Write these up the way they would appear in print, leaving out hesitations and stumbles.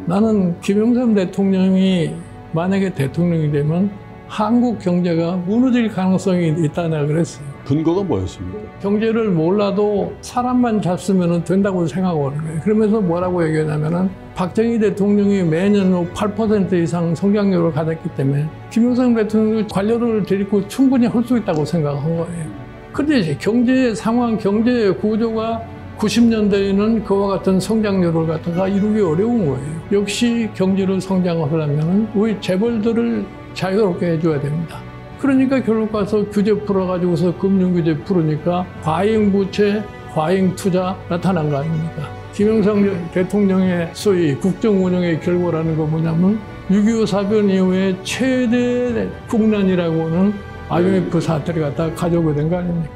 나는 김영삼 대통령이 만약에 대통령이 되면 한국 경제가 무너질 가능성이 있다 내가 그랬어요. 근거가 뭐였습니까? 경제를 몰라도 사람만 잡으면 된다고 생각하는 거예요. 그러면서 뭐라고 얘기하냐면은 박정희 대통령이 매년 8% 이상 성장률을 가졌기 때문에 김영삼 대통령이 관료를 데리고 충분히 할 수 있다고 생각한 거예요. 그런데 경제의 상황, 경제의 구조가 90년대에는 그와 같은 성장률을 갖다가 이루기 어려운 거예요. 역시 경제를 성장하려면 우리 재벌들을 자유롭게 해줘야 됩니다. 그러니까 결국 가서 규제 풀어가지고서 금융규제 풀으니까 과잉부채, 과잉투자 나타난 거 아닙니까? 김영삼 대통령의 소위 국정운영의 결과라는 거 뭐냐면 6.25 사변 이후에 최대 국난이라고는 IMF 사태를 갖다가 가져오게 된 거 아닙니까?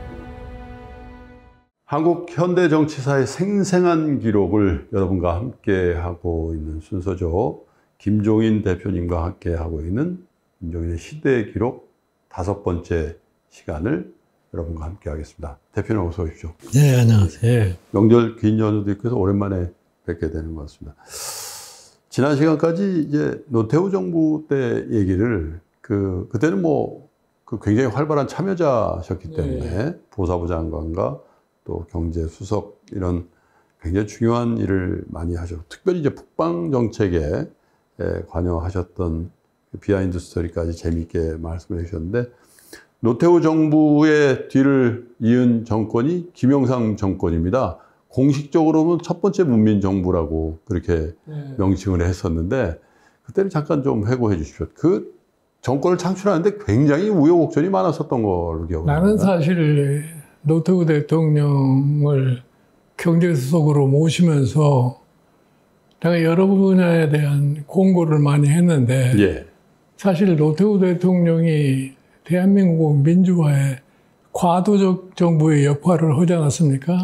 한국 현대 정치사의 생생한 기록을 여러분과 함께 하고 있는 순서죠. 김종인 대표님과 함께 하고 있는 김종인의 시대의 기록 5번째 시간을 여러분과 함께 하겠습니다. 대표님 어서 오십시오. 네, 안녕하세요. 명절 긴 연휴도 있고 해서 오랜만에 뵙게 되는 것 같습니다. 지난 시간까지 이제 노태우 정부 때 얘기를 그때는 굉장히 활발한 참여자셨기 때문에 보사부 장관과 또 경제수석 이런 굉장히 중요한 일을 많이 하셨고 특별히 이제 북방 정책에 관여하셨던 비하인드 스토리까지 재미있게 말씀을 해주셨는데 노태우 정부의 뒤를 이은 정권이 김영삼 정권입니다. 공식적으로는 첫 번째 문민정부라고 그렇게 명칭을 했었는데 그때는 잠깐 좀 회고해 주십시오. 그 정권을 창출하는데 굉장히 우여곡절이 많았었던 걸로 기억합니다. 나는 사실 노태우 대통령을 경제수석으로 모시면서 내가 여러 분야에 대한 공고를 많이 했는데 사실 노태우 대통령이 대한민국 민주화에 과도적 정부의 역할을 하지 않았습니까?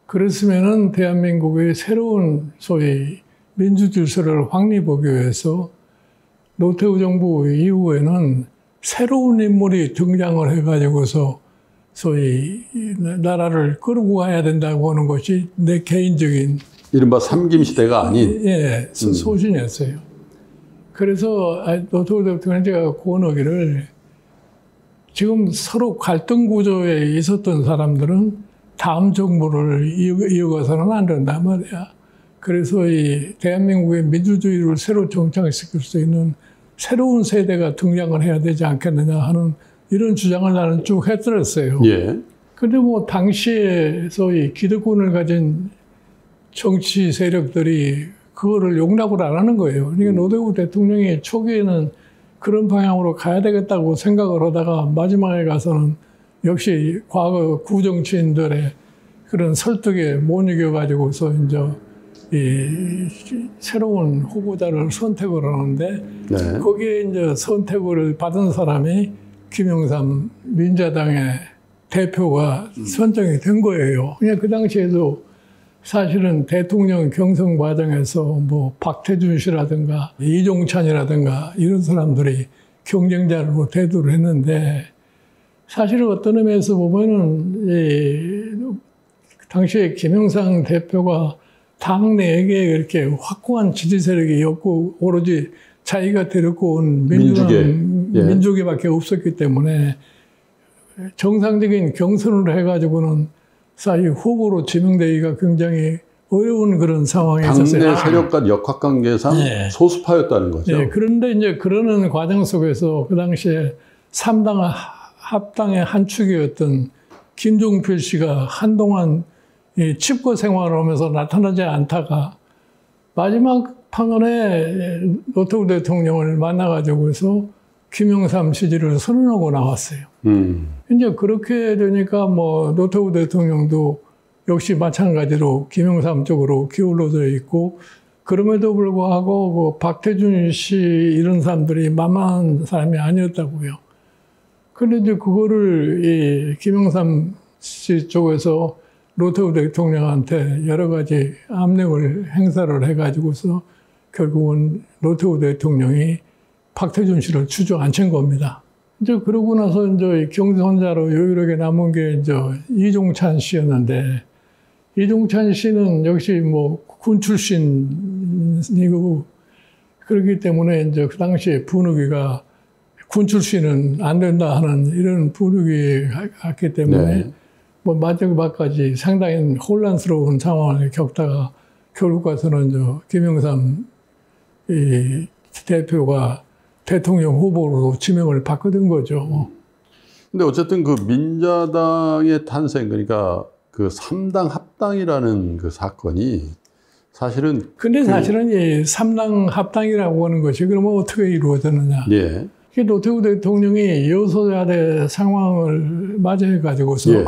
그랬으면은 대한민국의 새로운 소위 민주질서를 확립하기 위해서 노태우 정부 이후에는 새로운 인물이 등장을 해가지고서 소위 나라를 끌고 가야 된다고 하는 것이 내 개인적인 이른바 삼김시대가 아닌 소신이었어요. 그래서 노태우 대통령 제가 권하기를 지금 서로 갈등 구조에 있었던 사람들은 다음 정부를 이어가서는 안 된단 말이야. 그래서 이 대한민국의 민주주의를 새로 정착시킬 수 있는 새로운 세대가 등장을 해야 되지 않겠느냐 하는 이런 주장을 나는 쭉 했었어요. 근데 당시에 소위 기득권을 가진 정치 세력들이 그거를 용납을 안 하는 거예요. 그러니까 노태우 대통령이 초기에는 그런 방향으로 가야 되겠다고 생각을 하다가 마지막에 가서는 역시 과거 구정치인들의 그런 설득에 못 이겨가지고서 이제 이 새로운 후보자를 선택을 하는데 거기에 이제 선택을 받은 사람이 김영삼 민자당의 대표가 선정이 된 거예요. 그냥 그 당시에도 사실은 대통령 경선 과정에서 박태준 씨라든가 이종찬이라든가 이런 사람들이 경쟁자로 대두를 했는데 사실은 어떤 의미에서 보면은 당시에 김영삼 대표가 당내에게 이렇게 확고한 지지 세력이 없고 오로지 자기가 데리고 온 민주계밖에 없었기 때문에 정상적인 경선을 해가지고는 사이 후보로 지명되기가 굉장히 어려운 그런 상황에 있었어요. 당내 세력과 역학관계상 소수파였다는 거죠. 그런데 이제 그러는 과정 속에서 그 당시에 3당 합당의 한 축이었던 김종필 씨가 한동안 칩거 생활을 하면서 나타나지 않다가 마지막 판원에 노태우 대통령을 만나가지고서 김영삼 지지를 선언하고 나왔어요. 이제 그렇게 되니까 노태우 대통령도 역시 마찬가지로 김영삼 쪽으로 기울어져 있고 그럼에도 불구하고 박태준 씨 이런 사람들이 만만한 사람이 아니었다고요. 그런데 이제 그거를 김영삼 씨 쪽에서 노태우 대통령한테 여러 가지 압력을 행사를 해가지고서 결국은 노태우 대통령이 박태준 씨를 주저앉힌 겁니다. 이제 그러고 나서 이제 경선자로 유일하게 남은 게 이제 이종찬 씨였는데 이종찬 씨는 역시 뭐 군 출신이고 그렇기 때문에 이제 그 당시에 분위기가 군 출신은 안 된다 하는 이런 분위기였기 때문에 네. 뭐 마지막까지 상당히 혼란스러운 상황을 겪다가 결국 가서는 김영삼 이 대표가 대통령 후보로 지명을 받거든 거죠. 근데 어쨌든 그 민자당의 탄생, 그러니까 그 3당 합당이라는 그 사건이 사실은. 근데 사실은 이 3당 합당이라고 하는 것이 그러면 어떻게 이루어졌느냐. 예. 노태우 대통령이 여소야대 상황을 맞이해가지고서 예.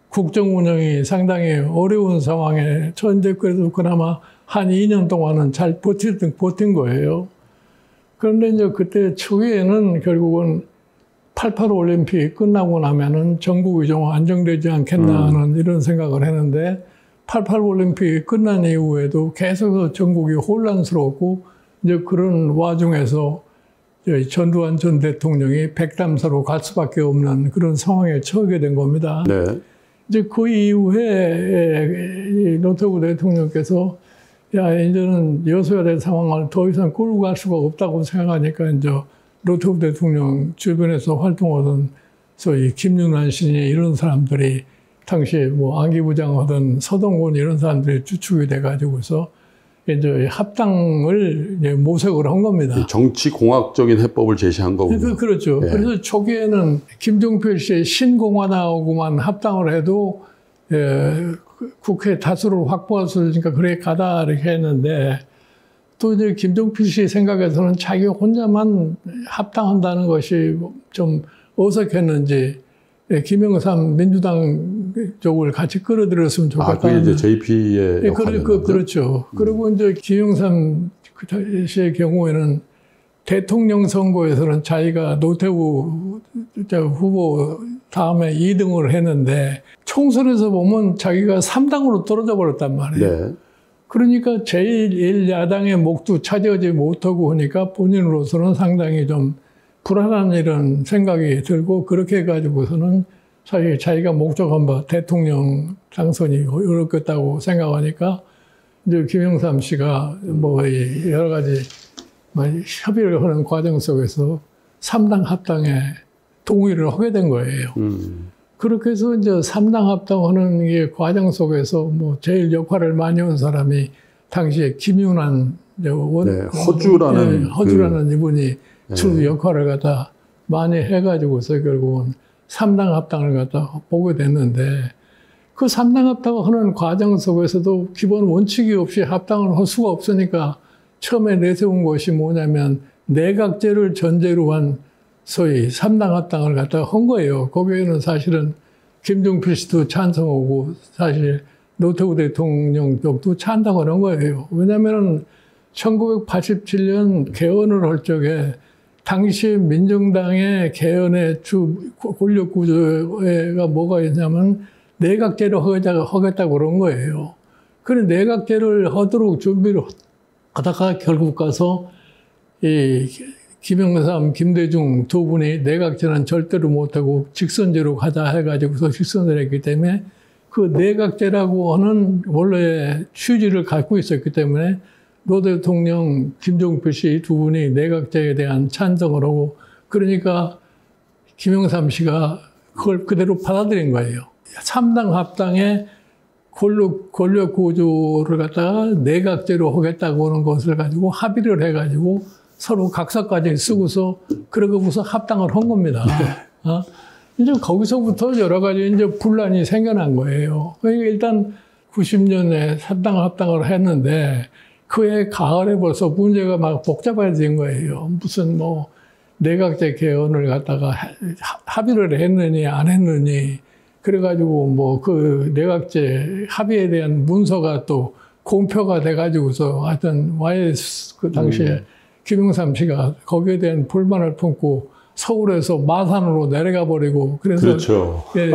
국정 운영이 상당히 어려운 상황에 처한데 그래도 그나마 한 2년 동안은 잘 버틴 거예요. 그런데 이제 그때 초기에는 결국은 88 올림픽 끝나고 나면은 전국이 좀 안정되지 않겠나 하는 이런 생각을 했는데 88 올림픽이 끝난 이후에도 계속 전국이 혼란스럽고 이제 그런 와중에서 전두환 전 대통령이 백담사로 갈 수밖에 없는 그런 상황에 처하게 된 겁니다. 네. 이제 그 이후에 노태우 대통령께서 야, 이제는 여소야대 상황을 더 이상 끌고 갈 수가 없다고 생각하니까 이제 노태우 대통령 주변에서 활동하던 소위 김윤환 씨니 이런 사람들이 당시에 뭐 안기부장하던 서동건 이런 사람들이 주축이 돼가지고서 이제 합당을 이제 모색을 한 겁니다. 정치공학적인 해법을 제시한 거군요. 그렇죠. 예. 그래서 초기에는 김종필 씨의 신공화당하고만 합당을 해도 국회 다수를 확보할 수 있으니까 그래 가다 이렇게 했는데 또 이제 김종필 씨 생각에서는 자기 혼자만 합당한다는 것이 좀 어색했는지 김영삼 민주당 쪽을 같이 끌어들였으면 좋겠다. 그게 이제 JP의 역할이었죠. 그렇죠. 그리고 이제 김영삼 씨의 경우에는 대통령 선거에서는 자기가 노태우 후보 다음에 2등을 했는데 총선에서 보면 자기가 3당으로 떨어져 버렸단 말이에요. 네. 그러니까 제1야당의 목도 차지하지 못하고 하니까 본인으로서는 상당히 좀 불안한 이런 생각이 들고 그렇게 해가지고서는 사실 자기가 목적한 바 대통령 당선이 어렵겠다고 생각하니까 이제 김영삼 씨가 뭐 여러 가지 협의를 하는 과정 속에서 3당 합당에 동의를 하게 된 거예요. 그렇게 해서 이제 3당 합당하는 이 과정 속에서 뭐 제일 역할을 많이 한 사람이 당시에 김윤환 허주라는 이분이 주 역할을 갖다 많이 해가지고서 결국은 3당 합당을 갖다 보게 됐는데 그 3당 합당을 하는 과정 속에서도 기본 원칙이 없이 합당을 할 수가 없으니까 처음에 내세운 것이 뭐냐면 내각제를 전제로 한 소위 3당 합당을 갖다 한 거예요. 거기에는 사실은 김종필 씨도 찬성하고 사실 노태우 대통령 쪽도 찬성을 한 거예요. 왜냐하면 1987년 개헌을 할 적에 당시 민정당의 개헌의 주 권력 구조가 뭐가 있냐면 내각제를 하겠다고 그런 거예요. 그래 내각제를 하도록 준비를 하다가 결국 가서 이 김영삼, 김대중 두 분이 내각제는 절대로 못하고 직선제로 가자 해가지고서 직선을 했기 때문에 그 내각제라고 하는 원래 취지를 갖고 있었기 때문에 노 대통령, 김종필 씨 두 분이 내각제에 대한 찬성을 하고 그러니까 김영삼 씨가 그걸 그대로 받아들인 거예요. 3당 합당에 권력 구조를 갖다가 내각제로 하겠다고 하는 것을 가지고 합의를 해가지고 서로 각서까지 쓰고서 그러고서 합당을 한 겁니다. 이제 거기서부터 여러 가지 이제 분란이 생겨난 거예요. 그러니까 일단 90년에 3당 합당을 했는데 그해 가을에 벌써 문제가 막 복잡해진 거예요. 무슨 뭐 내각제 개헌을 갖다가 합의를 했느니 안 했느니 그래가지고 뭐 그 내각제 합의에 대한 문서가 또 공표가 돼가지고서 하여튼 YS 그 당시에 김영삼 씨가 거기에 대한 불만을 품고 서울에서 마산으로 내려가 버리고 그래서 그렇죠. 예,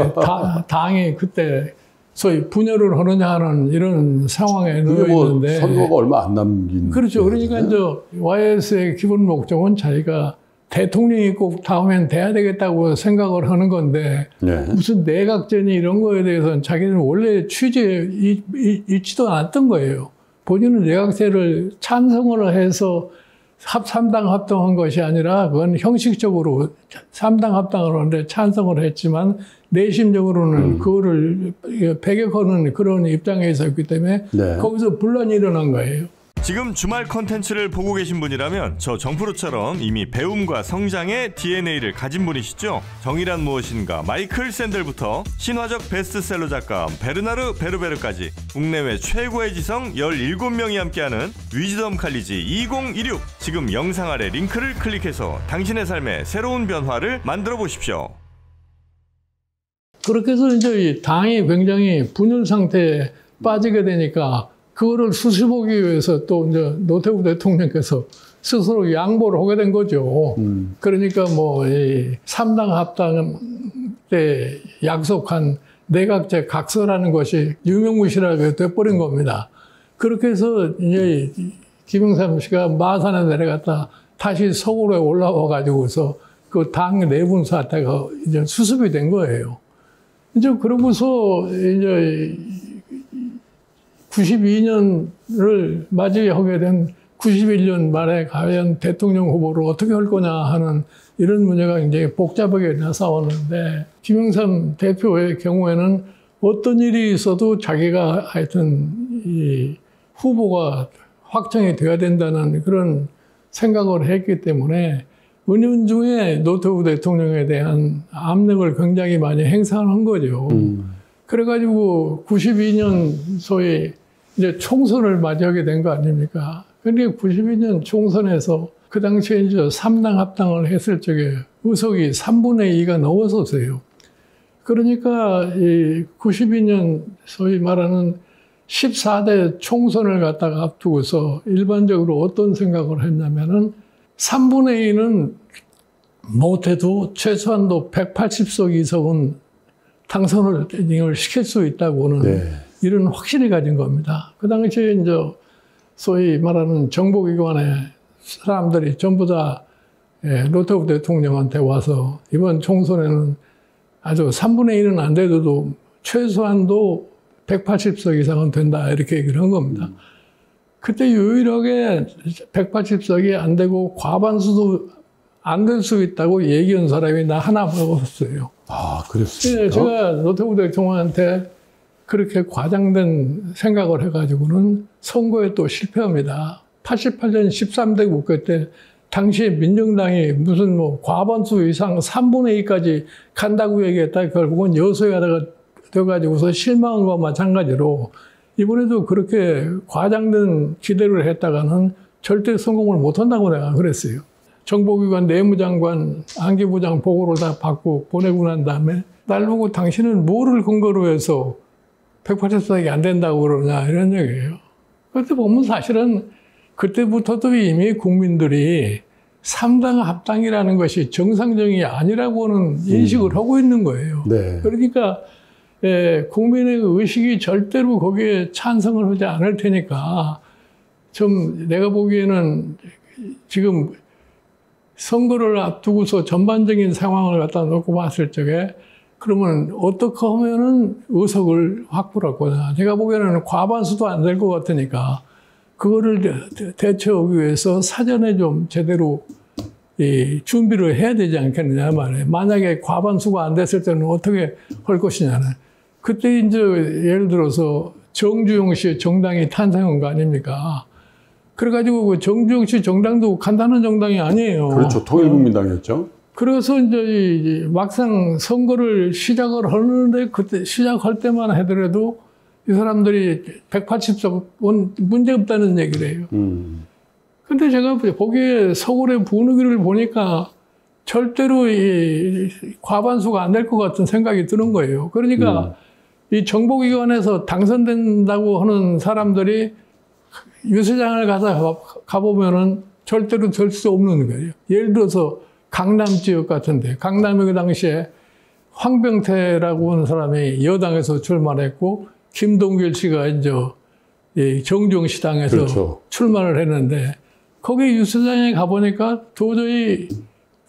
당이 그때 소위 분열을 하느냐 하는 이런 상황에 놓여 있는데 선거가 얼마 안 남긴 그렇죠. 그러니까 이제 YS의 기본 목적은 자기가 대통령이 꼭 다음엔 돼야 되겠다고 생각을 하는 건데 네. 무슨 내각제니 이런 거에 대해서는 자기는 원래 취지에 있지도 않았던 거예요. 본인은 내각제를 찬성을 해서 3당 합당한 것이 아니라 그건 형식적으로 3당 합당을 하는데 찬성을 했지만 내심적으로는 그거를 배격하는 그런 입장에 있었기 때문에 네. 거기서 분란이 일어난 거예요. 지금 주말 컨텐츠를 보고 계신 분이라면 저 정프로처럼 이미 배움과 성장의 DNA를 가진 분이시죠? 정의란 무엇인가, 마이클 샌델부터 신화적 베스트셀러 작가 베르나르 베르베르까지 국내외 최고의 지성 17명이 함께하는 위즈덤 칼리지 2016. 지금 영상 아래 링크를 클릭해서 당신의 삶에 새로운 변화를 만들어 보십시오. 그렇게 해서 이제 당이 굉장히 분열 상태에 빠지게 되니까 그거를 수습하기 위해서 또 이제 노태우 대통령께서 스스로 양보를 하게 된 거죠. 그러니까 뭐, 이 3당 합당 때 약속한 내각제 각서라는 것이 유명무실하게 돼버린 겁니다. 그렇게 해서 이제 김영삼 씨가 마산에 내려갔다 다시 서울에 올라와 가지고서 그 당 내분 사태가 이제 수습이 된 거예요. 이제 그러고서 이제 92년을 맞이하게 된 91년 말에 과연 대통령 후보를 어떻게 할 거냐 하는 이런 문제가 굉장히 복잡하게 나서왔는데 김영삼 대표의 경우에는 어떤 일이 있어도 자기가 하여튼 이 후보가 확정이 돼야 된다는 그런 생각을 했기 때문에 은연중에 노태우 대통령에 대한 압력을 굉장히 많이 행사한 거죠. 그래가지고 92년 소위 이제 총선을 맞이하게 된 거 아닙니까? 그런데 92년 총선에서 그 당시에 이제 3당 합당을 했을 적에 의석이 3분의 2가 넘었었어요. 그러니까 이 92년 소위 말하는 14대 총선을 갖다가 앞두고서 일반적으로 어떤 생각을 했냐면은 3분의 2는 못해도 최소한도 180석 이상은 당선을 시킬 수 있다고는 네. 이런 확신을 가진 겁니다. 그 당시에 이제 소위 말하는 정보기관의 사람들이 전부 다 노태우 대통령한테 와서 이번 총선에는 아주 3분의 1은 안 돼도 최소한도 180석 이상은 된다 이렇게 얘기를 한 겁니다. 그때 유일하게 180석이 안 되고 과반수도 안 될 수 있다고 얘기한 사람이 나 하나밖에. 아, 그랬습니까? 네, 제가 노태우 대통령한테 그렇게 과장된 생각을 해가지고는 선거에 또 실패합니다. 88년 13대 국회 때 당시에 민정당이 무슨 뭐 과반수 이상 3분의 2까지 간다고 얘기했다. 결국은 여소야대가 돼가지고서 실망한 것과 마찬가지로 이번에도 그렇게 과장된 기대를 했다가는 절대 성공을 못한다고 내가 그랬어요. 정보기관 내무장관, 안기부장 보고를 다 받고 보내고 난 다음에 날 보고 당신은 뭐를 근거로 해서 180석이 안 된다고 그러냐 이런 얘기예요. 그때 보면 사실은 그때부터도 이미 국민들이 3당 합당이라는 것이 정상적이 아니라고는 인식을 하고 있는 거예요. 네. 그러니까 국민의 의식이 절대로 거기에 찬성을 하지 않을 테니까 좀 내가 보기에는 지금 선거를 앞두고서 전반적인 상황을 갖다 놓고 봤을 적에 그러면 어떻게 하면은 의석을 확보할 거냐. 제가 보기에는 과반수도 안 될 것 같으니까 그거를 대처하기 위해서 사전에 좀 제대로 준비를 해야 되지 않겠느냐 말이에요. 만약에 과반수가 안 됐을 때는 어떻게 할 것이냐는. 그때 이제 예를 들어서 정주영 씨 정당이 탄생한 거 아닙니까? 그래가지고 그 정주영 씨 정당도 간단한 정당이 아니에요. 그렇죠. 통일국민당이었죠. 그래서 이제 막상 선거를 시작을 하는데 그때 시작할 때만 하더라도 이 사람들이 180석은 문제 없다는 얘기를 해요. 근데 제가 거기에 서울의 분위기를 보니까 절대로 이 과반수가 안 될 것 같은 생각이 드는 거예요. 그러니까 이 정보기관에서 당선된다고 하는 사람들이 유세장을 가보면은 절대로 될 수 없는 거예요. 예를 들어서 강남 지역 같은데, 강남에 그 당시에 황병태라고 하는 사람이 여당에서 출마했고, 김동길 씨가 이제 정주영 씨 당에서 그렇죠. 출마를 했는데, 거기 유세장에 가보니까 도저히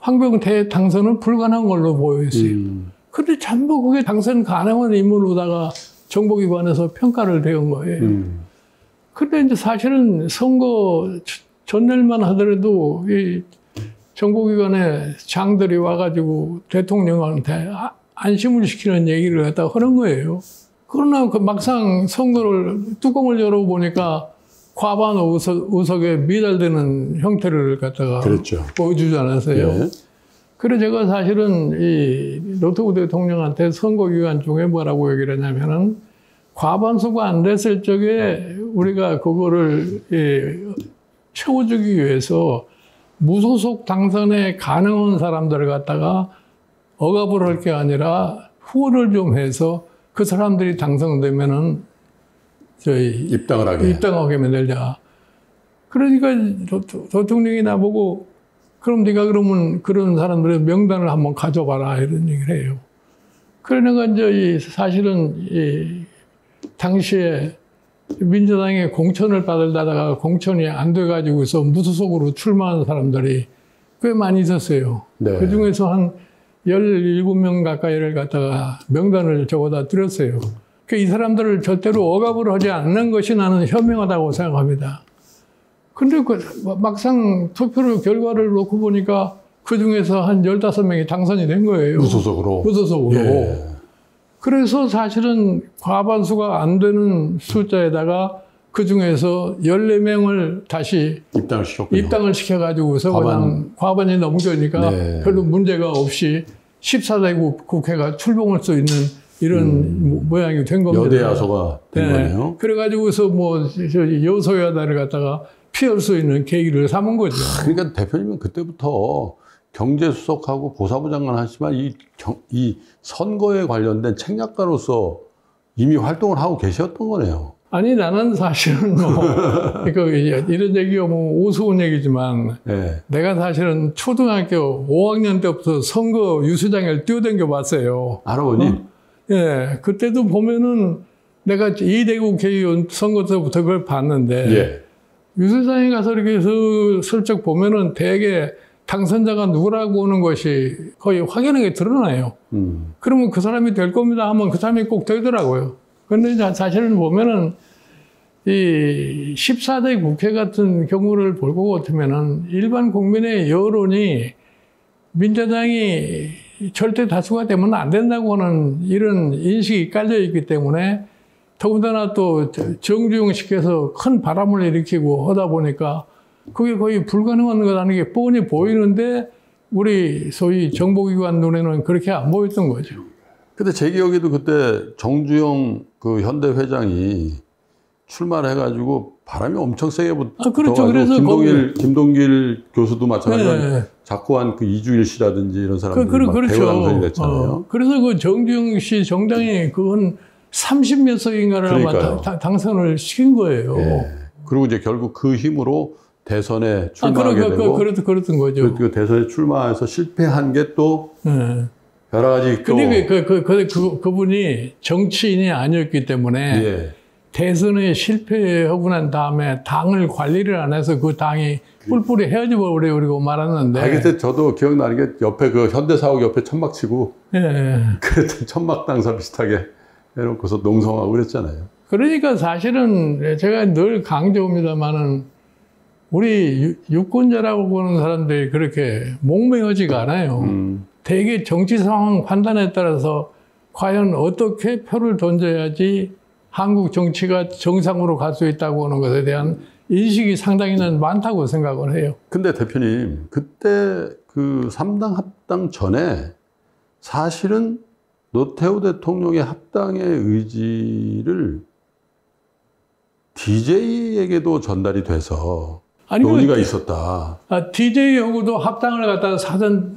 황병태 당선은 불가능한 걸로 보였어요. 그런데 전부 그게 당선 가능한 인물로다가 정보기관에서 평가를 대은 거예요. 근데 이제 사실은 선거 전날만 하더라도 이 정보기관의 장들이 와가지고 대통령한테 안심을 시키는 얘기를 갖다가 하는 거예요. 그러나 그 막상 선거를 뚜껑을 열어보니까 과반 의석에 미달되는 형태를 갖다가 그랬죠. 보여주지 않았어요. 예. 그래서 제가 사실은 이 노태우 대통령한테 선거 기간 중에 뭐라고 얘기를 했냐면은 과반수가 안 됐을 적에 우리가 그거를 채워주기 위해서 무소속 당선에 가능한 사람들을 갖다가 억압을 할 게 아니라 후원을 좀 해서 그 사람들이 당선되면은 저희 입당하게 만들자. 그러니까 대통령이 나보고 그럼 네가 그러면 그런 사람들의 명단을 한번 가져봐라 이런 얘기를 해요. 그러니까 이제 사실은 당시에 민주당에 공천을 받으려다가 공천이 안 돼가지고서 무소속으로 출마한 사람들이 꽤 많이 있었어요. 네. 그 중에서 한 17명 가까이를 갖다가 명단을 적어다 드렸어요. 이 사람들을 절대로 억압을 하지 않는 것이 나는 현명하다고 생각합니다. 근데 막상 투표 결과를 놓고 보니까 그 중에서 한 15명이 당선이 된 거예요. 무소속으로. 예. 그래서 사실은 과반수가 안 되는 숫자에다가 그 중에서 14명을 다시 입당을 시켜가지고서 그냥 과반이 넘겨니까 네. 별로 문제가 없이 14대 국회가 출범할 수 있는 이런 모양이 된 겁니다. 여대야소가 된 거네요. 그래가지고서 뭐 여소야다를 갖다가 피할 수 있는 계기를 삼은 거죠. 그러니까 대표님은 그때부터 경제수석하고 보사부 장관 하시지만 이 선거에 관련된 책략가로서 이미 활동을 하고 계셨던 거네요. 아니 나는 사실은 그러니까 이런 얘기가 우스운 얘기지만 네. 내가 사실은 초등학교 5학년 때부터 선거 유수장을 뛰어댕겨 봤어요. 할아버님? 예, 그때도 보면은 내가 이대국 국회의원 선거 때부터 그걸 봤는데 예. 유수장에 가서 이렇게 슬쩍 보면은 대개 당선자가 누구라고 하는 것이 거의 확연하게 드러나요. 그러면 그 사람이 될 겁니다 하면 그 사람이 꼭 되더라고요. 그런데 사실은 보면은 이 14대 국회 같은 경우를 볼 것 같으면은 일반 국민의 여론이 민주당이 절대 다수가 되면 안 된다고 하는 이런 인식이 깔려 있기 때문에 더군다나 또 정주영 시켜서 큰 바람을 일으키고 하다 보니까 그게 거의 불가능한 거라는 게 뻔히 보이는데 우리 소위 정보기관 눈에는 그렇게 안 보였던 거죠. 근데 제 기억에도 그때 정주영 그 현대 회장이 출마를 해가지고 바람이 엄청 세게 붙어가지고 그렇죠. 그래서 김동길 교수도 마찬가지로 네. 자꾸 한 그 이주일 씨라든지 이런 사람들이 막 그렇죠. 대거 당선이 됐잖아요. 그래서 그 정주영 씨 정당이 그건 30몇 석인가를 아마 당선을 시킨 거예요. 네. 그리고 이제 결국 그 힘으로 대선에 출마하게 되고 그랬던 거죠. 그 대선에 출마해서 실패한 게 또 여러 가지 또 그분이 정치인이 아니었기 때문에 예. 대선에 실패하고 난 다음에 당을 관리를 안 해서 그 당이 뿔뿔이 헤어져 버리고 말았는데. 그때 저도 기억나는 게 옆에 그 현대사옥 옆에 천막 치고 예. 그랬더니 천막 당사 비슷하게 해놓고서 농성하고 그랬잖아요. 그러니까 사실은 제가 늘 강조합니다만은 우리 유권자라고 보는 사람들이 그렇게 몽맹하지가 않아요. 대개 정치 상황 판단에 따라서 과연 어떻게 표를 던져야지 한국 정치가 정상으로 갈 수 있다고 하는 것에 대한 인식이 상당히는 많다고 생각을 해요. 근데 대표님, 그때 그 3당 합당 전에 사실은 노태우 대통령의 합당의 의지를 DJ에게도 전달이 돼서 논의가 있었다. DJ하고도 합당을 갖다가 사전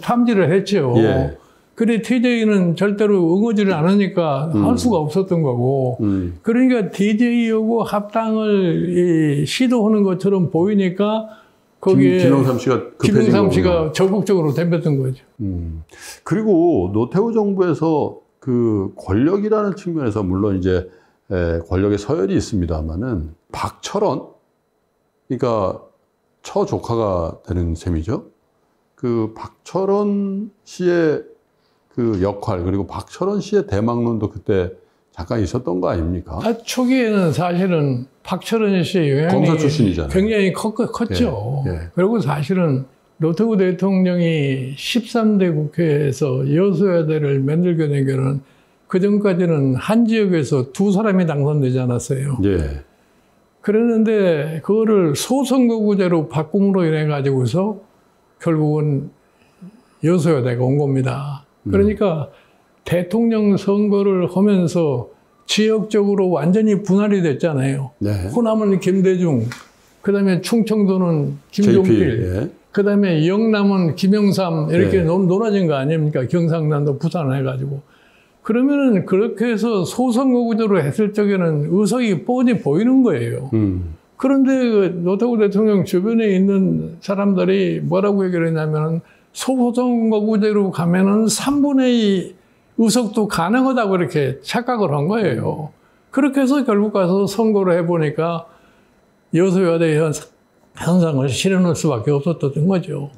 탐지를 했죠. 예. 그래 TJ는 절대로 응하지를 않으니까 할 수가 없었던 거고 그러니까 DJ하고 합당을 시도하는 것처럼 보이니까 거기에 김영삼 씨가 적극적으로 덤볐던 거죠. 그리고 노태우 정부에서 그 권력이라는 측면에서 물론 이제 권력의 서열이 있습니다만은 박철원, 그러니까 처조카가 되는 셈이죠. 그 박철원 씨의 그 역할 그리고 박철원 씨의 대망론도 그때 잠깐 있었던 거 아닙니까? 초기에는 사실은 박철원 씨의 영향이 검사 출신이잖아요. 굉장히 컸죠. 예, 예. 그리고 사실은 노태우 대통령이 13대 국회에서 여소야대를 만들게 된 거는 그전까지는 한 지역에서 두 사람이 당선되지 않았어요. 예. 그랬는데 그거를 소선거구제로 바꿈으로 인해 가지고서 결국은 여소야대가 온 겁니다. 그러니까 대통령 선거를 하면서 지역적으로 완전히 분할이 됐잖아요. 네. 호남은 김대중, 그다음에 충청도는 김종필, JP, 예. 그다음에 영남은 김영삼 이렇게 네. 논아진 거 아닙니까? 경상남도 부산 해가지고. 그러면은 그렇게 해서 소선거구제로 했을 적에는 의석이 뻔히 보이는 거예요. 그런데 그 노태우 대통령 주변에 있는 사람들이 뭐라고 얘기를 했냐면은 소선거구제로 가면은 3분의 2 의석도 가능하다고 이렇게 착각을 한 거예요. 그렇게 해서 결국 가서 선거를 해보니까 여소야대 현상을 실현할 수밖에 없었던 거죠.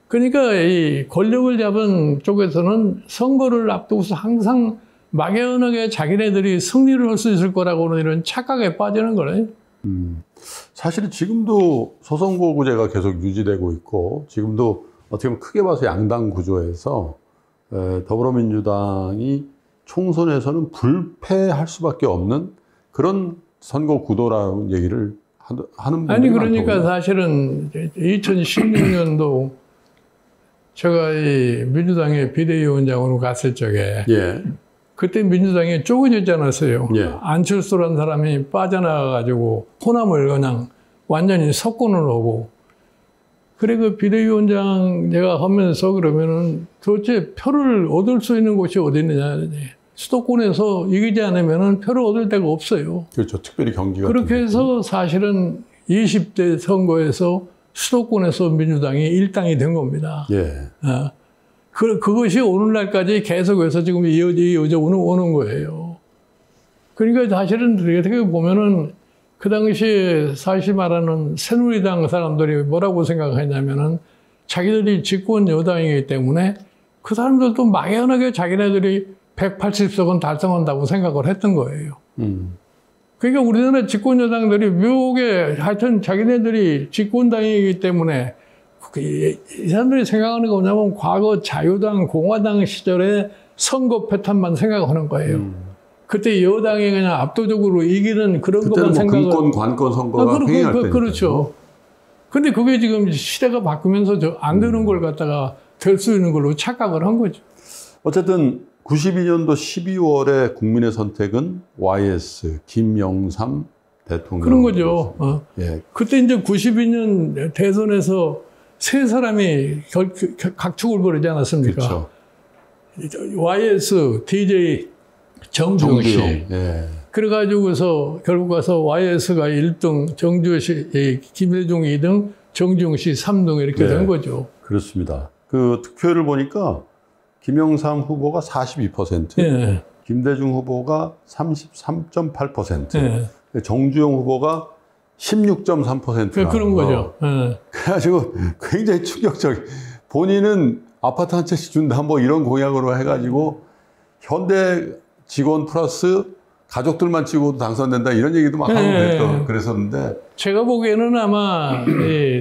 그러니까 이 권력을 잡은 쪽에서는 선거를 앞두고서 항상 막연하게 자기네들이 승리를 할 수 있을 거라고는 이런 착각에 빠지는 거예요. 사실은 지금도 소선거구제가 계속 유지되고 있고 지금도 어떻게 보면 크게 봐서 양당 구조에서 더불어민주당이 총선에서는 불패할 수밖에 없는 그런 선거 구도라는 얘기를 하는 분들이 아니 그러니까 많더군요. 사실은 2016년도 제가 이 민주당의 비대위원장으로 갔을 적에 예. 그때 민주당이 쪼개지지 않았어요. 예. 안철수라는 사람이 빠져나가가지고 호남을 그냥 완전히 석권을 하고 그래 그 비대위원장 내가 하면서 그러면은 도대체 표를 얻을 수 있는 곳이 어디 있느냐. 수도권에서 이기지 않으면은 표를 얻을 데가 없어요. 그렇죠. 특별히 경기가. 그렇게 해서 사실은 20대 선거에서 수도권에서 민주당이 1당이 된 겁니다. 예. 그것이 오늘날까지 계속해서 지금 이어져 오는 거예요. 그러니까 사실은 어떻게 보면은 그 당시에 사실 말하는 새누리당 사람들이 뭐라고 생각했냐면은 자기들이 집권 여당이기 때문에 그 사람들도 막연하게 자기네들이 180석은 달성한다고 생각을 했던 거예요. 그러니까 우리나라 집권 여당들이 묘하게 하여튼 자기네들이 집권당이기 때문에 이 사람들이 생각하는 거 뭐냐면 과거 자유당, 공화당 시절의 선거 패턴만 생각하는 거예요. 그때 여당이 그냥 압도적으로 이기는 그런 것만 생각을. 군권, 관권 선거가 횡행할 때니까요. 그렇죠. 근데 그게 지금 시대가 바뀌면서 안 되는 걸 갖다가 될 수 있는 걸로 착각을 한 거죠. 어쨌든 92년도 12월에 국민의 선택은 YS 김영삼 대통령. 그런 거죠. 예. 그때 이제 92년 대선에서 세 사람이 각축을 벌이지 않았습니까? 그렇죠. YS, DJ, 정주영 씨. 예. 그래가지고서 결국 가서 YS가 1등, 김대중이 2등, 정주영 씨 3등 이렇게 된 거죠. 그렇습니다. 그 득표율을 보니까 김영삼 후보가 42%, 예. 김대중 후보가 33.8%, 예. 정주영 후보가 16.3%. 그런 거죠. 예. 그래가지고 굉장히 충격적. 본인은 아파트 한 채씩 준다 뭐 이런 공약으로 해가지고 현대 직원 플러스 가족들만 찍어도 당선된다 이런 얘기도 막 하고 그랬었는데 제가 보기에는 아마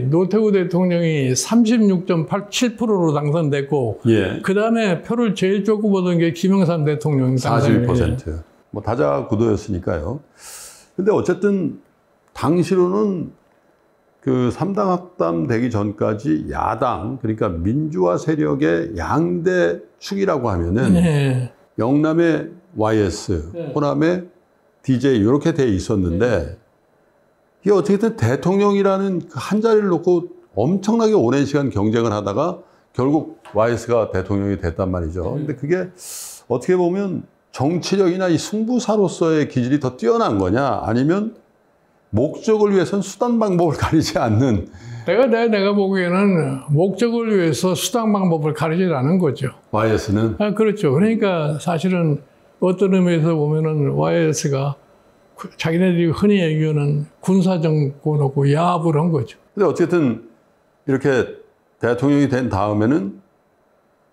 노태우 대통령이 36.87%로 당선됐고 예. 그 다음에 표를 제일 조금 얻은 게 김영삼 대통령 42%. 뭐 다자구도였으니까요. 근데 어쨌든 당시로는 그 3당 합당 되기 전까지 야당 그러니까 민주화 세력의 양대 축이라고 하면은 영남의 YS, 호남의 DJ 이렇게 돼 있었는데 이게 어떻게든 대통령이라는 그 한 자리를 놓고 엄청나게 오랜 시간 경쟁을 하다가 결국 YS가 대통령이 됐단 말이죠. 근데 그게 어떻게 보면 정치력이나 이 승부사로서의 기질이 더 뛰어난 거냐 아니면 목적을 위해서는 수단 방법을 가리지 않는 내가 보기에는 목적을 위해서 수단 방법을 가리지 않은 거죠. YS는 그렇죠. 그러니까 사실은 어떤 의미에서 보면은 YS가 자기네들이 흔히 얘기하는 군사정권하고 야합을 한 거죠. 근데 어쨌든 이렇게 대통령이 된 다음에는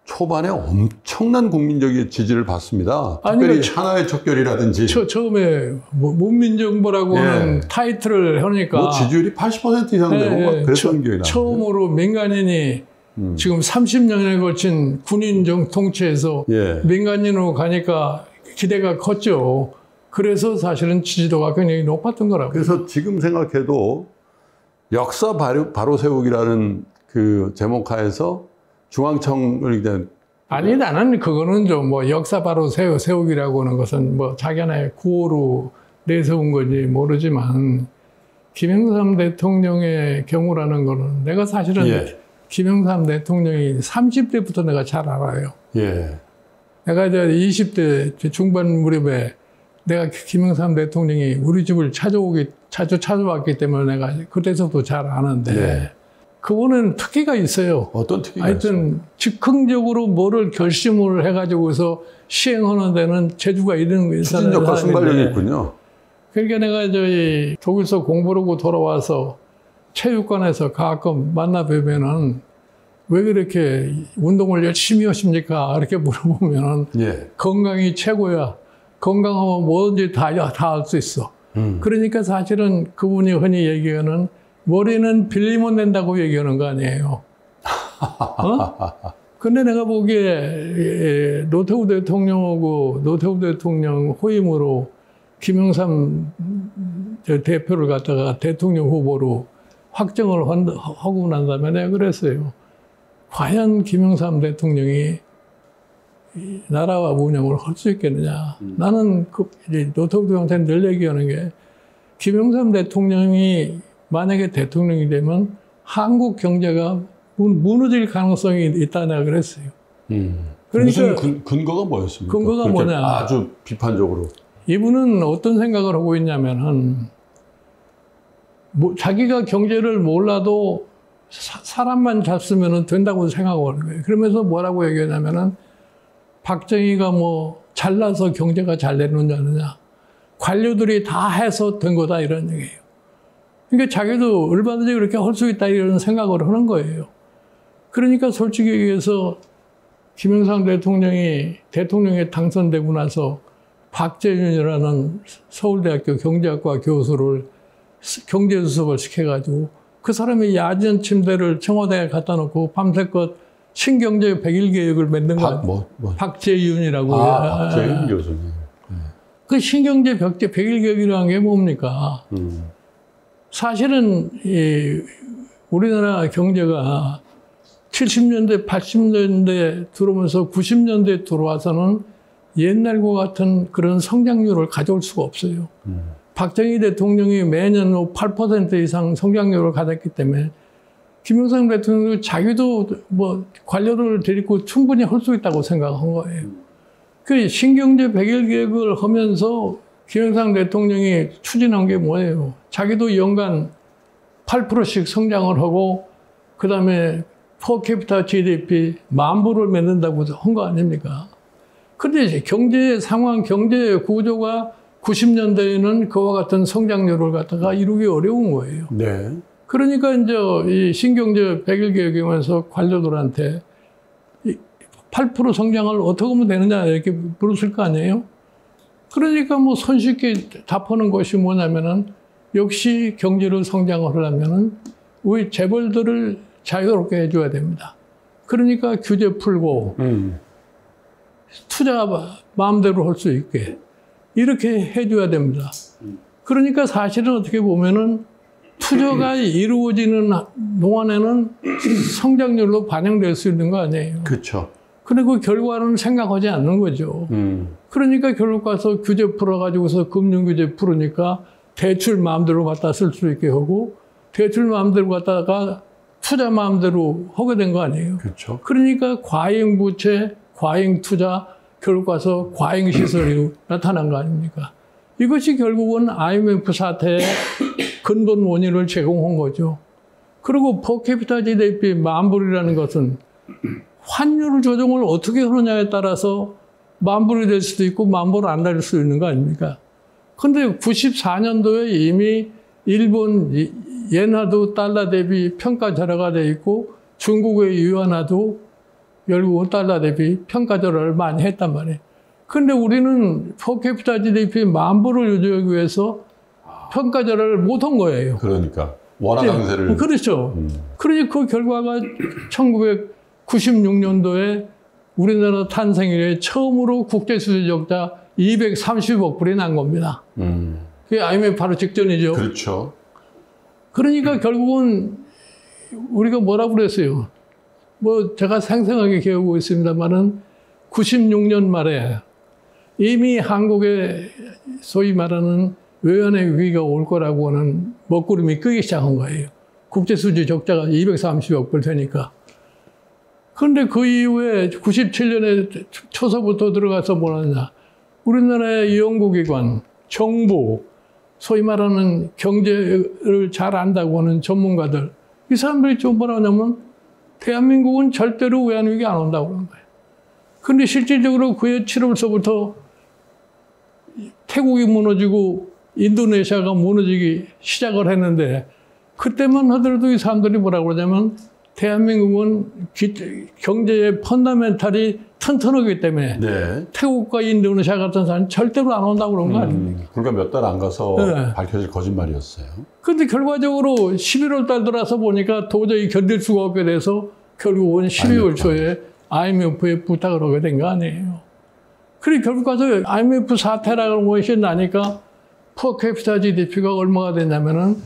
초반에 엄청난 국민적인 지지를 받습니다. 특별히 하나의 척결이라든지. 처음에 문민정부라고 하는 타이틀을 하니까 뭐 지지율이 80% 이상 되고 그랬던 기억이 나요. 처음으로 민간인이 지금 30년에 걸친 군인 통치에서 민간인으로 가니까 기대가 컸죠. 그래서 사실은 지지도가 굉장히 높았던 거라고요. 그래서 지금 생각해도 역사 바로 세우기라는 그 제목 하에서 중앙청을 이제 아니 나는 그거는 좀 뭐 역사 바로 세우기라고 하는 것은 뭐 자기네 구호로 내세운 건지 모르지만 김영삼 대통령의 경우라는 거는 내가 사실은 김영삼 대통령이 30대부터 내가 잘 알아요. 내가 이제 20대 중반 무렵에 내가 김영삼 대통령이 우리 집을 자주 찾아왔기 때문에 내가 그때서부터 잘 아는데 그거는 특기가 있어요. 어떤 특기가 하여튼 있어요? 즉흥적으로 뭐를 결심을 해가지고서 시행하는 데는 재주가 있는 추진력과 순발력이 있군요. 그러니까 내가 저희 독일서 공부를 하고 돌아와서 체육관에서 가끔 만나 뵈면은 왜 그렇게 운동을 열심히 하십니까? 이렇게 물어보면은 건강이 최고야. 건강하면 뭐든지 다 할 수 있어. 그러니까 사실은 그분이 흔히 얘기하는 머리는 빌리면 된다고 얘기하는 거 아니에요. 근데 내가 보기에 노태우 대통령하고 노태우 대통령 후임으로 김영삼 대표를 갖다가 대통령 후보로 확정을 하고 난 다음에 내가 그랬어요. 과연 김영삼 대통령이 나라 운영을 할 수 있겠느냐. 나는 노태우 대통령한테 늘 얘기하는 게 김영삼 대통령이 만약에 대통령이 되면 한국 경제가 무너질 가능성이 있다 내가 그랬어요. 그러니까 무슨 근거가 뭐였습니까? 근거가 뭐냐. 아주 비판적으로. 이분은 어떤 생각을 하고 있냐면은 자기가 경제를 몰라도 사람만 잡으면 된다고 생각하고 하는 거예요. 그러면서 뭐라고 얘기하냐면은 박정희가 뭐 잘나서 경제가 잘 되는 줄 아느냐. 관료들이 다 해서 된 거다 이런 얘기예요. 그러니까 자기도 얼마든지 그렇게 할 수 있다 이런 생각을 하는 거예요. 그러니까 솔직히 얘기해서 김영삼 대통령이 대통령에 당선되고 나서 박재윤이라는 서울대학교 경제학과 교수를 경제수석을 시켜가지고 그 사람이 야전 침대를 청와대에 갖다 놓고 밤새껏 신경제 100일 계획을 만든 거예요. 박재윤이라고. 박재윤 교수님. 그 신경제 100일 계획이라는 게 뭡니까? 사실은 우리나라 경제가 70년대, 80년대 들어오면서 90년대 들어와서는 옛날과 같은 그런 성장률을 가져올 수가 없어요. 박정희 대통령이 매년 8% 이상 성장률을 가졌기 때문에 김영삼 대통령도 자기도 뭐 관료를 데리고 충분히 할 수 있다고 생각한 거예요. 그 신경제 100일 계획을 하면서 김영삼 대통령이 추진한 게 뭐예요? 자기도 연간 8%씩 성장을 하고 그다음에 퍼캐피타 GDP 10,000불을 맺는다고 한 거 아닙니까? 그런데 경제 상황, 경제 구조가 90년대에는 그와 같은 성장률을 갖다가 이루기 어려운 거예요. 그러니까 이제 이 신경제 100일 계획이면서 관료들한테 8% 성장을 어떻게 하면 되느냐 이렇게 물었을 거 아니에요? 그러니까 뭐 손쉽게 답하는 것이 뭐냐면은 역시 경제를 성장을 하려면은 우리 재벌들을 자유롭게 해줘야 됩니다. 그러니까 규제 풀고 투자 마음대로 할 수 있게 이렇게 해줘야 됩니다. 그러니까 사실은 어떻게 보면은 투자가 이루어지는 동안에는 성장률로 반영될 수 있는 거 아니에요. 그렇죠. 그리고 결과는 생각하지 않는 거죠. 그러니까 결국 가서 규제 풀어가지고서 금융규제 풀으니까 대출 마음대로 갖다 쓸 수 있게 하고 대출 마음대로 갖다가 투자 마음대로 하게 된 거 아니에요. 그렇죠. 그러니까 과잉 부채, 과잉 투자, 결국 가서 과잉 시설이 나타난 거 아닙니까? 이것이 결국은 IMF 사태의 근본 원인을 제공한 거죠. 그리고 퍼캐피타 GDP 10,000불이라는 것은 환율 조정을 어떻게 하느냐에 따라서 10,000불이 될 수도 있고 10,000불 안 될 수 있는 거 아닙니까? 근데 94년도에 이미 일본 엔화도 달러 대비 평가 절하가 돼 있고 중국의 유엔화도 결국은 달러 대비 평가절하를 많이 했단 말이에요. 근데 우리는 퍼캐피타 GDP 10,000불을 유지하기 위해서 평가절하를 못한 거예요. 그러니까 원화 강세를. 그렇죠. 그러니 그 결과가 1996년도에 우리나라 탄생 이래 처음으로 국제수지 적자 230억 불이 난 겁니다. 그게 IMF 바로 직전이죠. 그렇죠. 그러니까 결국은 우리가 뭐라고 그랬어요. 뭐 제가 생생하게 기억하고 있습니다만은 96년 말에 이미 한국에 소위 말하는 외환의 위기가 올 거라고 하는 먹구름이 끄기 시작한 거예요. 국제수지 적자가 230억 불 되니까. 그런데 그 이후에 97년에 초서부터 들어가서 뭐하냐. 우리나라의 연구기관, 정부, 소위 말하는 경제를 잘 안다고 하는 전문가들, 이 사람들이 좀 뭐라 하냐면 대한민국은 절대로 외환위기 안 온다고 그러는 거예요. 그런데 실질적으로 그해 7월서부터 태국이 무너지고 인도네시아가 무너지기 시작을 했는데 그때만 하더라도 이 사람들이 뭐라고 그러냐면 대한민국은 경제의 펀더멘탈이 튼튼하기 때문에 네. 태국과 인도네시아 같은 사람은 절대로 안 온다고 그런 거 아닙니까? 불과 몇 달 안 가서 네. 밝혀질 거짓말이었어요. 그런데 결과적으로 11월 달 들어서 보니까 도저히 견딜 수가 없게 돼서 결국은 12월 초에 IMF에 부탁을 하게 된 거 아니에요. 그리고 결국 가서 IMF 사태라는 것이 나니까 퍼캐피타 GDP가 얼마가 됐냐면은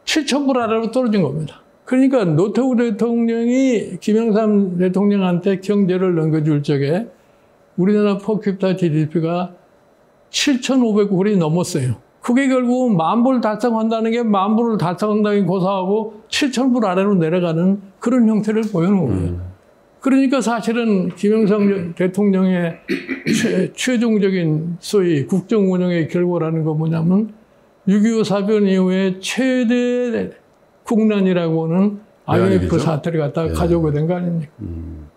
7,000불 아래로 떨어진 겁니다. 그러니까 노태우 대통령이 김영삼 대통령한테 경제를 넘겨줄 적에 우리나라 퍼캐피타 GDP가 7,500불이 넘었어요. 그게 결국은 10,000불 달성한다는 게 10,000불을 달성한다는 게 고사하고 7,000불 아래로 내려가는 그런 형태를 보이는 거예요. 그러니까 사실은 김영삼 대통령의 최종적인 소위 국정 운영의 결과라는 거 뭐냐면 6.25 사변 이후에 최대 국난이라고 하는 IMF 사태를 갖다가 가져오게 된 거 아닙니까?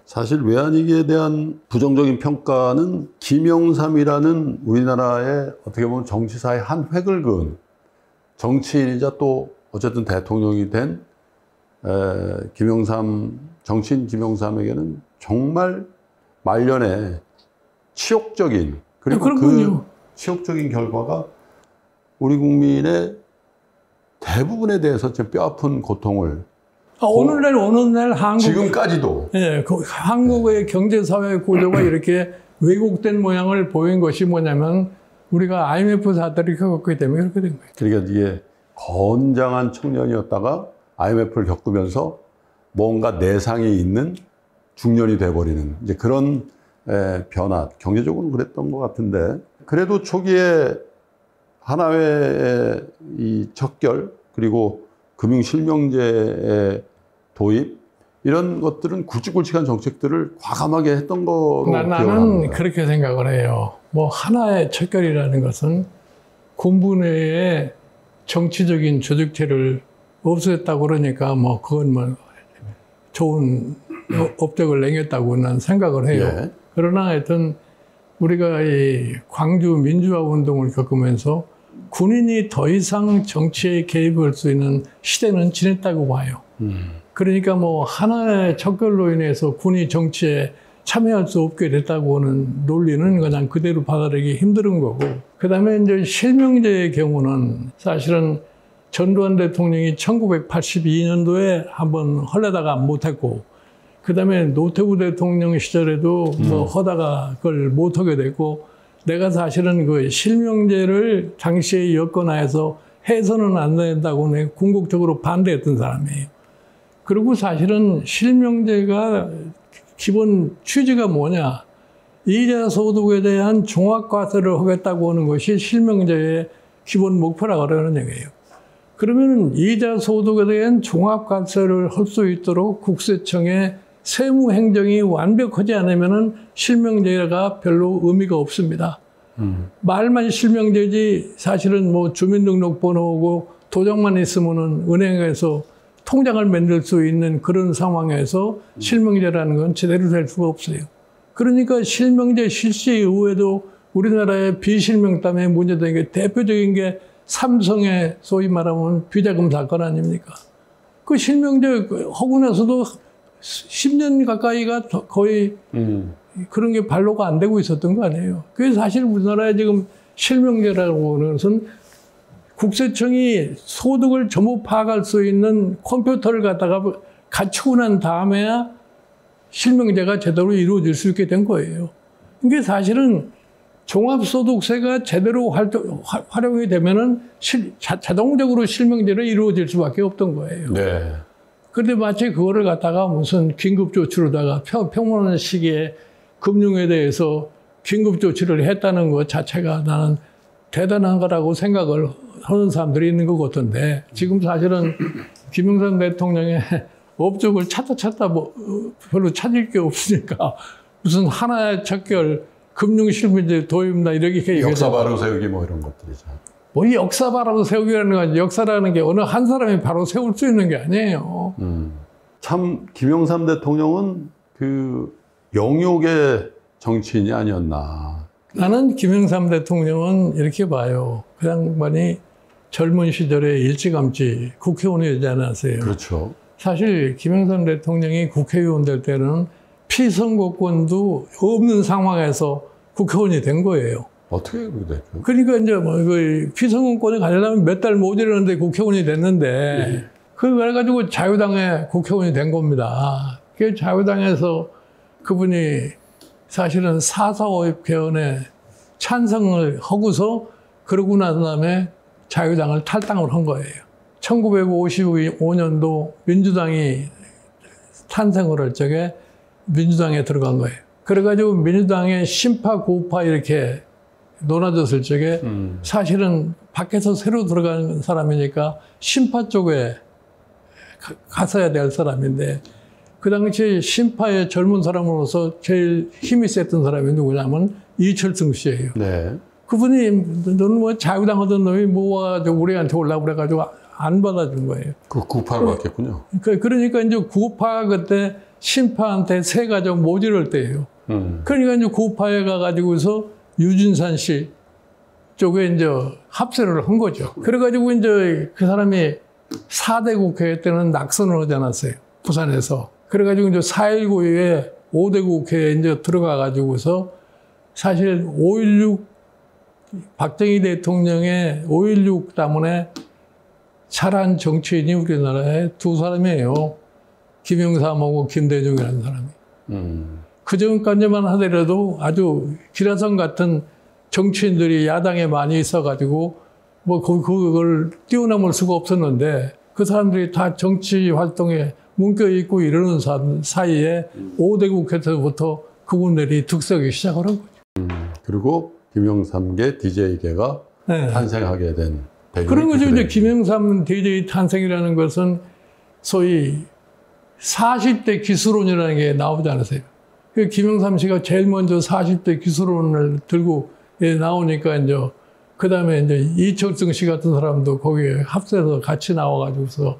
사실 외환위기에 대한 부정적인 평가는 김영삼이라는 우리나라의 어떻게 보면 정치사의 한 획을 그은 정치인이자 또 어쨌든 대통령이 된 정치인 김영삼에게는 정말 말년에 치욕적인 그리고 그 치욕적인 결과가 우리 국민의 대부분에 대해서 제 뼈아픈 고통을 오늘날 한국 지금까지도 한국의 경제사회 구조가 이렇게 왜곡된 모양을 보인 것이 뭐냐면 우리가 IMF 사태를 겪었기 때문에 그렇게 된 거예요. 그러니까 이게 건장한 청년이었다가 IMF를 겪으면서 뭔가 내상이 있는 중년이 돼버리는 이제 그런 변화, 경제적으로는 그랬던 것 같은데 그래도 초기에 하나회의 이 척결 그리고 금융실명제의 도입 이런 것들은 굵직굵직한 정책들을 과감하게 했던 거로 기억을 합니다. 나는 그렇게 생각을 해요. 뭐 하나의 척결이라는 것은 군부 내에 정치적인 조직체를 없앴다고 그러니까 뭐 그건 뭐 좋은 업적을 내겠다고 난 생각을 해요. 예. 그러나 하여튼 우리가 이 광주 민주화 운동을 겪으면서 군인이 더 이상 정치에 개입할 수 있는 시대는 지났다고 봐요. 그러니까 뭐 하나의 척결로 인해서 군이 정치에 참여할 수 없게 됐다고 하는 논리는 그냥 그대로 받아들이기 힘든 거고 그다음에 이제 실명제의 경우는 사실은 전두환 대통령이 1982년도에 한번 하려다가 못했고 그다음에 노태우 대통령 시절에도 뭐 하다가 그걸 못하게 됐고 내가 사실은 그 실명제를 당시에 여건하에서 해서는 안 된다고 궁극적으로 반대했던 사람이에요. 그리고 사실은 실명제가 기본 취지가 뭐냐. 이자 소득에 대한 종합과세를 하겠다고 하는 것이 실명제의 기본 목표라고 그러는 얘기예요. 그러면 이자 소득에 대한 종합과세를 할 수 있도록 국세청의 세무행정이 완벽하지 않으면 실명제가 별로 의미가 없습니다. 말만 실명제지 사실은 뭐 주민등록번호고 도장만 있으면은 은행에서 통장을 만들 수 있는 그런 상황에서 실명제라는 건 제대로 될 수가 없어요. 그러니까 실명제 실시 이후에도 우리나라의 비실명 때문에 문제된 게 대표적인 게 삼성의 소위 말하면 비자금 사건 아닙니까? 그 실명제 하고 나서도 10년 가까이가 거의 그런 게 반로가 안 되고 있었던 거 아니에요. 그게 사실 우리나라에 지금 실명제라고 하는 것은 국세청이 소득을 전부 파악할 수 있는 컴퓨터를 갖다가 갖추고 난 다음에야 실명제가 제대로 이루어질 수 있게 된 거예요. 이게 사실은 종합소득세가 제대로 활용이 되면은 자동적으로 실명제로 이루어질 수밖에 없던 거예요. 네. 그런데 마치 그거를 갖다가 무슨 긴급조치로다가 평온한 시기에 금융에 대해서 긴급조치를 했다는 것 자체가 나는 대단한 거라고 생각을 하는 사람들이 있는 것 같은데, 지금 사실은 김영삼 대통령의 업적을 찾다 뭐 별로 찾을 게 없으니까 무슨 하나의 척결 금융실명제 도입이나 이렇게 얘기해서 역사 바로 세우기 뭐 이런 것들이죠. 뭐 역사 바로 세우기라는 건, 역사라는 게 어느 한 사람이 바로 세울 수 있는 게 아니에요. 참 김영삼 대통령은 그 영욕의 정치인이 아니었나. 나는 김영삼 대통령은 이렇게 봐요. 그 양반이 젊은 시절에 일찌감치 국회의원이 되지 않았어요. 그렇죠. 사실 김영삼 대통령이 국회의원 될 때는 피선거권도 없는 상황에서 국회의원이 된 거예요. 어떻게 그렇게 됐죠? 그러니까 이제 뭐 그 피선거권을 가지려면 몇 달 모자랐는데 국회의원이 됐는데, 그래가지고 자유당의 국회의원이 된 겁니다. 그 자유당에서 그분이 사실은 4.4.5 개헌에 찬성을 하고서 그러고 난 다음에 자유당을 탈당을 한 거예요. 1955년도 민주당이 탄생을 할 적에 민주당에 들어간 거예요. 그래가지고 민주당의 신파, 구파 이렇게 논아졌을 적에 사실은 밖에서 새로 들어간 사람이니까 신파 쪽에 갔어야 될 사람인데, 그 당시 신파의 젊은 사람으로서 제일 힘이 셌던 사람이 누구냐면 이철승 씨예요. 네. 그분이 너는 뭐 자유당 하던 놈이 모아가지고 우리한테 올라고 그래가지고 안 받아준 거예요. 그 구파를 받겠군요. 그러니까 이제 구파 그때 신파한테 세 가지 모질할 때예요. 그러니까 이제 구파에 가가지고서 유진산 씨 쪽에 이제 합세를 한 거죠. 그래가지고 이제 그 사람이 4대 국회 때는 낙선을 하지 않았어요. 부산에서. 그래가지고 이제 4.19 이후에 5대 국회에 이제 들어가가지고서 사실 5.16 박정희 대통령의 5.16 때문에 잘한 정치인이 우리나라에 두 사람이에요. 김영삼하고 김대중이라는 사람이. 그 전까지만 하더라도 아주 기라성 같은 정치인들이 야당에 많이 있어가지고 뭐 그걸 뛰어넘을 수가 없었는데, 그 사람들이 다 정치 활동에 뭉껴있고 이러는 사이에 5대 국회에서부터 그분들이 득세하기 시작을 한 거죠. 그리고 김영삼계 DJ계가 네. 탄생하게 된 배경이 그런 거죠. 그렇게 이제 김영삼 DJ 탄생이라는 것은 소위 40대 기술론이라는 게 나오지 않았어요. 김영삼 씨가 제일 먼저 40대 기술론을 들고 나오니까 이제 그 다음에 이제 이철승 씨 같은 사람도 거기에 합세해서 같이 나와가지고서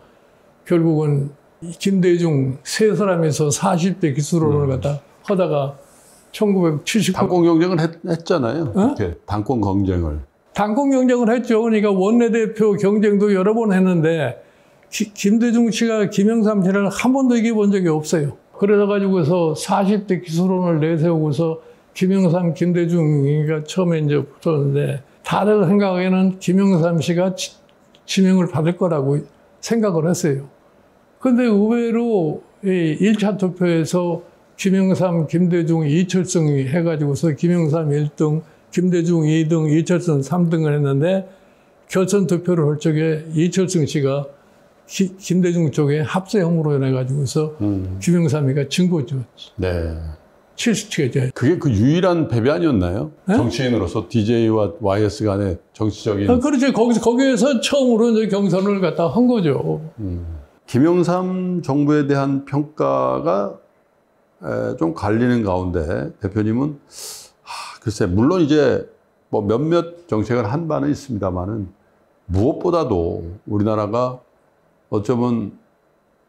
결국은 김대중 세 사람에서 40대 기술론을 갖다 하다가 1979. 당권 경쟁을 했잖아요. 어? 이렇게 당권 경쟁을. 당권 경쟁을 했죠. 그러니까 원내대표 경쟁도 여러 번 했는데 김대중 씨가 김영삼 씨를 한 번도 이겨본 적이 없어요. 그래서 가지고서 40대 기술론을 내세우고서 김영삼, 김대중이가 처음에 이제 붙었는데, 다들 생각에는 김영삼 씨가 지명을 받을 거라고 생각을 했어요. 근데 의외로 1차 투표에서 김영삼, 김대중, 이철승이 해가지고서 김영삼 1등, 김대중 2등, 이철승 3등을 했는데, 결선 투표를 할 적에 이철승 씨가 김대중 쪽에 합세 혐의로 인해가지고서 김영삼이가 진 거죠. 네. 77개. 그게 그 유일한 패배 아니었나요? 네? 정치인으로서 DJ와 YS 간의 정치적인. 그렇죠. 거기에서 처음으로 이제 경선을 갖다 한 거죠. 김영삼 정부에 대한 평가가 좀 갈리는 가운데 대표님은 글쎄 물론 이제 뭐 몇몇 정책을 한 바는 있습니다만은 무엇보다도 우리나라가 어쩌면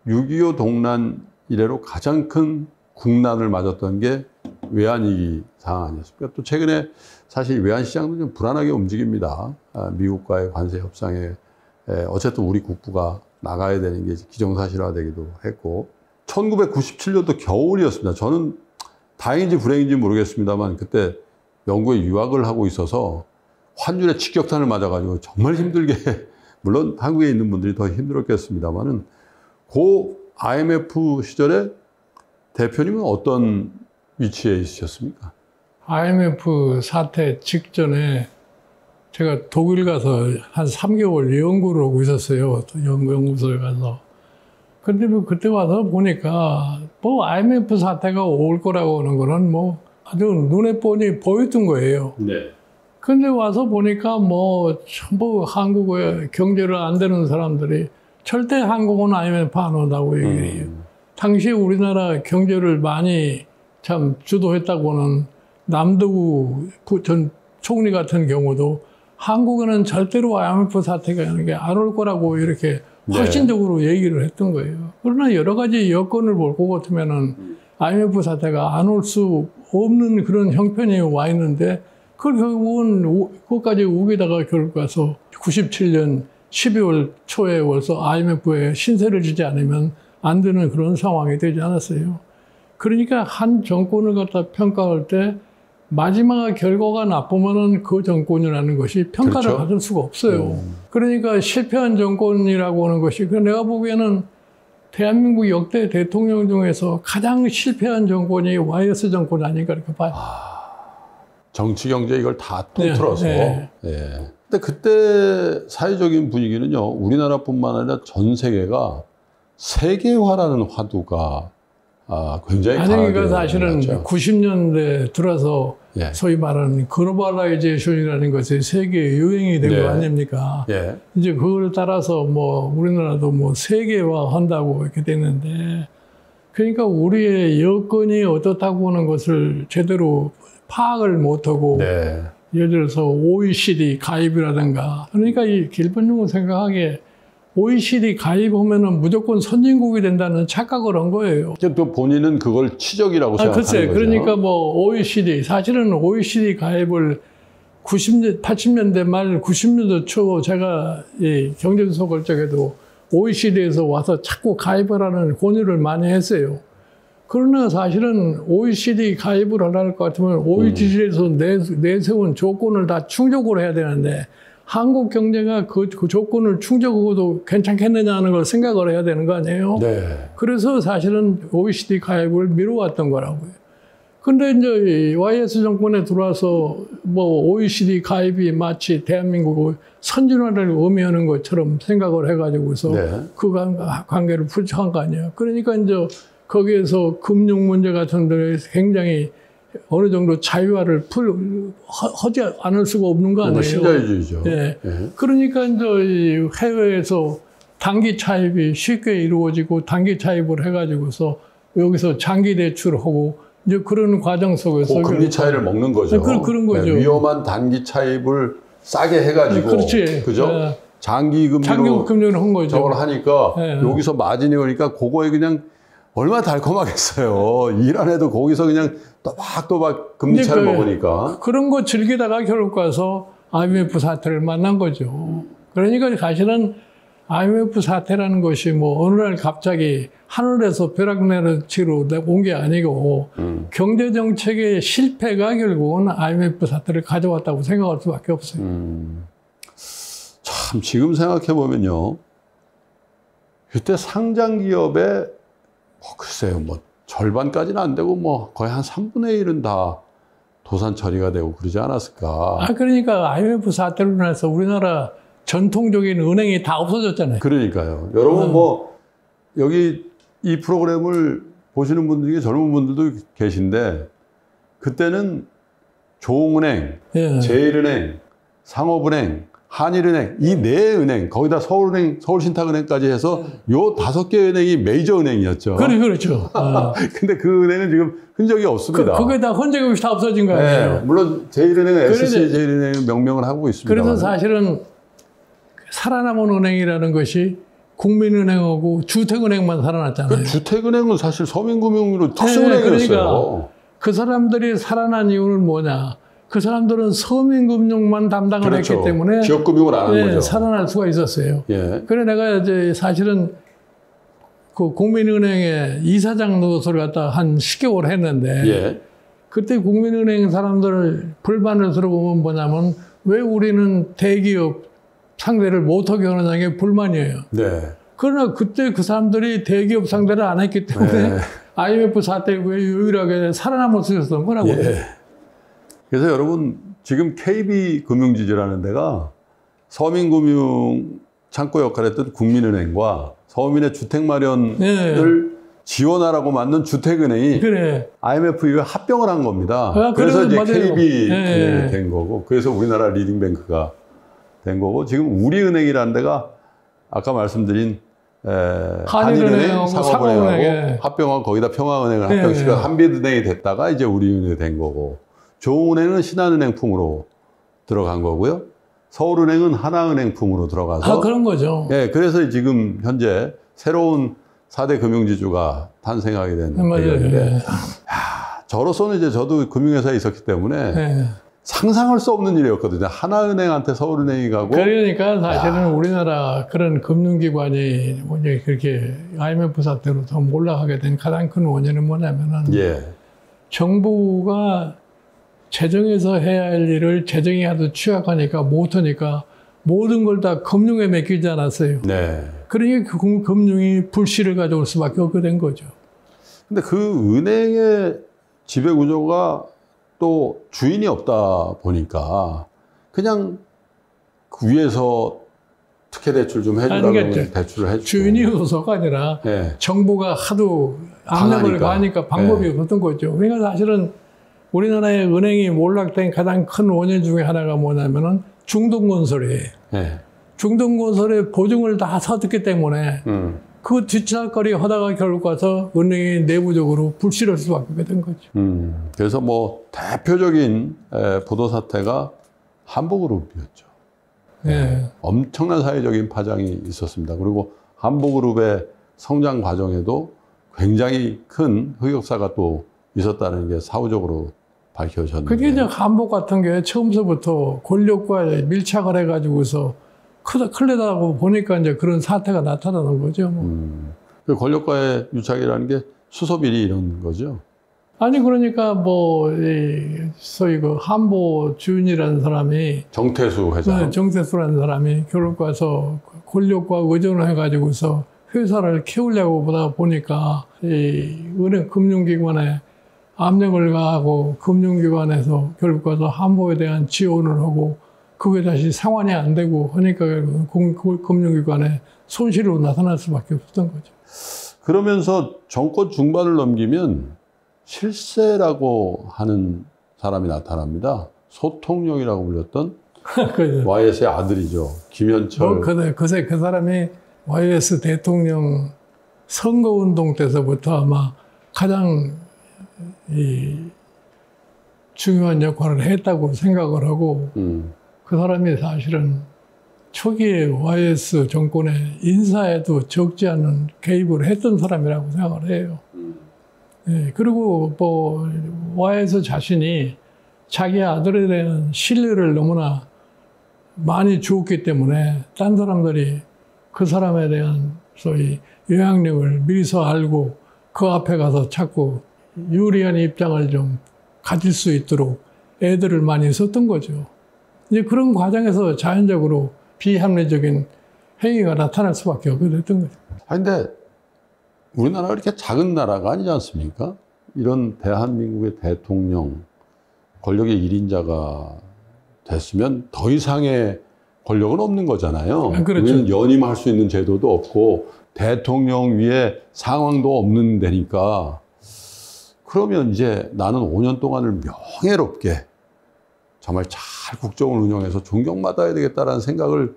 6.25 동란 이래로 가장 큰 국난을 맞았던 게 외환위기 상황 아니었습니까? 또 최근에 사실 외환시장도 좀 불안하게 움직입니다. 미국과의 관세 협상에 어쨌든 우리 국부가 나가야 되는 게 기정사실화되기도 했고, 1997년도 겨울이었습니다. 저는 다행인지 불행인지 모르겠습니다만 그때 영국에 유학을 하고 있어서 환율에 직격탄을 맞아가지고 정말 힘들게 물론 한국에 있는 분들이 더 힘들었겠습니다만은 그 IMF 시절에 대표님은 어떤 위치에 있으셨습니까? IMF 사태 직전에 제가 독일 가서 한 3개월 연구를 하고 있었어요. 연구소에 가서. 근데 뭐 그때 와서 보니까 뭐 IMF 사태가 올 거라고 하는 거는 뭐 아주 눈에 뻔히 보였던 거예요. 네. 근데 와서 보니까 뭐 전부 한국의 경제를 안 되는 사람들이 절대 한국은 IMF 안 온다고 얘기를 해요. 당시 우리나라 경제를 많이 참 주도했다고는 남도구 전 총리 같은 경우도 한국에는 절대로 IMF 사태가 안 올 거라고 이렇게 확신적으로 얘기를 했던 거예요. 그러나 여러 가지 여건을 볼 것 같으면은 IMF 사태가 안 올 수 없는 그런 형편이 와 있는데 그걸 결국은 그것까지 우기다가 결국 가서 97년 12월 초에 벌써 IMF에 신세를 지지 않으면 안 되는 그런 상황이 되지 않았어요. 그러니까 한 정권을 갖다 평가할 때 마지막 결과가 나쁘면은 그 정권이라는 것이 평가를 그렇죠. 받을 수가 없어요. 그러니까 실패한 정권이라고 하는 것이 내가 보기에는 대한민국 역대 대통령 중에서 가장 실패한 정권이 YS 정권 아닌가 이렇게 봐요. 정치, 경제 이걸 다 통틀어서. 네. 예. 근데 그때 사회적인 분위기는요, 우리나라뿐만 아니라 전 세계가 세계화라는 화두가 굉장히 강하게 그러니까 사실은 일어났죠. 90년대 들어서 예. 소위 말하는 글로벌라이제이션이라는 것이 세계 유행이 된 예. 거 아닙니까? 예. 이제 그걸 따라서 뭐 우리나라도 뭐 세계화 한다고 이렇게 됐는데 그러니까 우리의 여건이 어떻다고 하는 것을 제대로 파악을 못하고 네. 예를 들어서 OECD 가입이라든가 그러니까 이 길본중은 생각하기에 OECD 가입하면은 무조건 선진국이 된다는 착각을 한 거예요. 또 본인은 그걸 치적이라고 생각하는 글쎄, 거죠. 그러니까 뭐 OECD 사실은 OECD 가입을 80년대 말 90년대 초 제가 이 경제수석을 적에도 OECD에서 와서 자꾸 가입을 하는 권유를 많이 했어요. 그러나 사실은 OECD 가입을 하려는 것 같으면 OECD에서 내세운 조건을 다 충족을 해야 되는데 한국 경제가 그 조건을 충족하고도 괜찮겠느냐는 걸 생각을 해야 되는 거 아니에요? 네. 그래서 사실은 OECD 가입을 미뤄왔던 거라고요. 근데 이제 YS 정권에 들어와서 뭐 OECD 가입이 마치 대한민국의 선진화를 의미하는 것처럼 생각을 해가지고서 네. 그 관계를 풀쳐한 거 아니에요. 그러니까 이제 거기에서 금융 문제 같은 데 굉장히 어느 정도 자유화를 하지 않을 수가 없는 거 아니에요. 신자유주의죠. 예. 예. 그러니까 이제 해외에서 단기 차입이 쉽게 이루어지고 단기 차입을 해가지고서 여기서 장기 대출하고 이제 그런 과정 속에서 그 금리 차이를 먹는 거죠. 네, 그런 거죠. 네, 위험한 단기 차입을 싸게 해가지고, 그렇지. 그죠? 네. 장기 장기 금리로 금융을 한 거죠. 저걸 하니까 네. 여기서 마진이 오니까 그거에 그냥 얼마나 달콤하겠어요. 일 안 해도 거기서 그냥 또박또박 금리 차를 먹으니까. 그런 거 즐기다가 결국 가서 IMF 사태를 만난 거죠. 그러니까 사실은 IMF 사태라는 것이 뭐 어느 날 갑자기 하늘에서 벼락내리치로 온 게 아니고 경제 정책의 실패가 결국은 IMF 사태를 가져왔다고 생각할 수밖에 없어요. 참 지금 생각해 보면요, 그때 상장 기업의 글쎄요, 뭐 절반까지는 안 되고 뭐 거의 한 3분의 1은 다 도산 처리가 되고 그러지 않았을까. 그러니까 IMF 사태로 인해서 우리나라 전통적인 은행이 다 없어졌잖아요. 그러니까요. 여러분 뭐 여기 이 프로그램을 보시는 분들 중에 젊은 분들도 계신데 그때는 조흥은행, 예. 제일은행, 상업은행, 한일은행 이 네 은행 거기다 서울은행, 서울신탁은행까지 해서 요 5개 은행이 메이저 은행이었죠. 그렇죠. 근데 그 은행은 지금 흔적이 없습니다. 그게 다 혼재가 없이 다 없어진 거 네, 아니에요? 물론 제일은행은 그래서- SC 제일은행 명명을 하고 있습니다. 그래서 사실은 살아남은 은행이라는 것이 국민은행하고 주택은행만 살아났잖아요. 주택은행은 사실 서민금융으로 네, 특수은행이었어요. 그러니까 그 사람들이 살아난 이유는 뭐냐? 그 사람들은 서민금융만 담당을 그렇죠. 했기 때문에 지역금융을 안 한 거죠. 살아날 수가 있었어요. 예. 그래 내가 이제 사실은 그 국민은행에 이사장 노릇을 갖다 한 10개월 했는데 예. 그때 국민은행 사람들 불만을 들어보면 뭐냐면 왜 우리는 대기업 상대를 못하게 하느냐는 게 불만이에요. 네. 그러나 그때 그 사람들이 대기업 상대를 안 했기 때문에 네. IMF 사태 후에 유일하게 살아남을 수 있었던 거라고. 예. 그래서 여러분 지금 KB금융지주라는 데가 서민금융 창구 역할을 했던 국민은행과 서민의 주택 마련을 네. 지원하라고 만든 주택은행이 그래. IMF 이후에 합병을 한 겁니다. 아, 그래서 이제 맞아요. KB 네. 된 거고, 그래서 우리나라 리딩뱅크가 된 거고, 지금 우리은행이라는 데가 아까 말씀드린 한일은행, 상업은행하고 합병하고 거기다 평화은행을 네. 합병시켜 한빛은행이 됐다가 이제 우리은행이 된 거고, 조은행은 신한은행풍으로 들어간 거고요. 서울은행은 하나은행풍으로 들어가서 그런 거죠. 예, 그래서 지금 현재 새로운 4대 금융지주가 탄생하게 된 배경인데, 저로서는 이제 저도 금융회사에 있었기 때문에 네. 상상할 수 없는 일이었거든요. 하나은행한테 서울은행이 가고. 그러니까 사실은 우리나라 그런 금융기관이 이제 그렇게 IMF 사태로 더 몰락하게 된 가장 큰 원인은 뭐냐면은 예. 정부가 재정에서 해야 할 일을 재정이 하도 취약하니까 못하니까 모든 걸 다 금융에 맡기지 않았어요. 네. 그러니까 그 금융이 불씨를 가져올 수밖에 없게 된 거죠. 근데 그 은행의 지배 구조가 또 주인이 없다 보니까 그냥 그 위에서 특혜 대출 좀 해주라고 대출을 해주고. 주인이 없어서가 아니라 네. 정부가 하도 압력을 가하니까 방법이 네. 없었던 거죠. 그러니까 사실은 우리나라의 은행이 몰락된 가장 큰 원인 중에 하나가 뭐냐면은 중동건설이에요. 네. 중동건설의 보증을 다 서듣기 때문에 그 뒷차거리 하다가 결국 가서 은행이 내부적으로 불씨를 수밖에 된 거죠. 그래서 뭐 대표적인 보도 사태가 한보그룹이었죠. 네. 엄청난 사회적인 파장이 있었습니다. 그리고 한보그룹의 성장 과정에도 굉장히 큰 흑역사가 또 있었다는 게 사후적으로 밝혀졌는데. 그게 이제 한복 같은 게 처음서부터 권력과 밀착을 해가지고서 클레다고 보니까 이제 그런 사태가 나타나는 거죠. 그 권력과의 유착이라는 게 수소비리 이런 거죠. 아니 그러니까 뭐 소위 그 한보 주인이라는 사람이 정태수 회장. 정태수라는 사람이 결국 가서 권력과 의존을 해가지고서 회사를 키우려고 보다 보니까 이 은행 금융기관에 압력을 가하고 금융기관에서 결국 가서 한보에 대한 지원을 하고 그게 다시 상환이 안 되고 하니까 금융기관에 손실로 나타날 수밖에 없었던 거죠. 그러면서 정권 중반을 넘기면 실세라고 하는 사람이 나타납니다. 소통령이라고 불렸던 YS의 아들이죠. 김현철. 그새 그 사람이 YS 대통령 선거운동 때서부터 아마 가장 중요한 역할을 했다고 생각을 하고 그 사람이 사실은 초기에 YS 정권의 인사에도 적지 않은 개입을 했던 사람이라고 생각을 해요. 네, 그리고 뭐 YS 자신이 자기 아들에 대한 신뢰를 너무나 많이 주었기 때문에 딴 사람들이 그 사람에 대한 소위 영향력을 미리서 알고 그 앞에 가서 자꾸 유리한 입장을 좀 가질 수 있도록 애들을 많이 썼던 거죠. 이제 그런 과정에서 자연적으로 비합리적인 행위가 나타날 수밖에 없게 됐던 거죠. 근데 우리나라가 이렇게 작은 나라가 아니지 않습니까? 이런 대한민국의 대통령, 권력의 1인자가 됐으면 더 이상의 권력은 없는 거잖아요. 그렇죠. 우리는 연임할 수 있는 제도도 없고 대통령 위에 상황도 없는 데니까 그러면 이제 나는 5년 동안을 명예롭게 정말 잘 국정을 운영해서 존경받아야 되겠다라는 생각을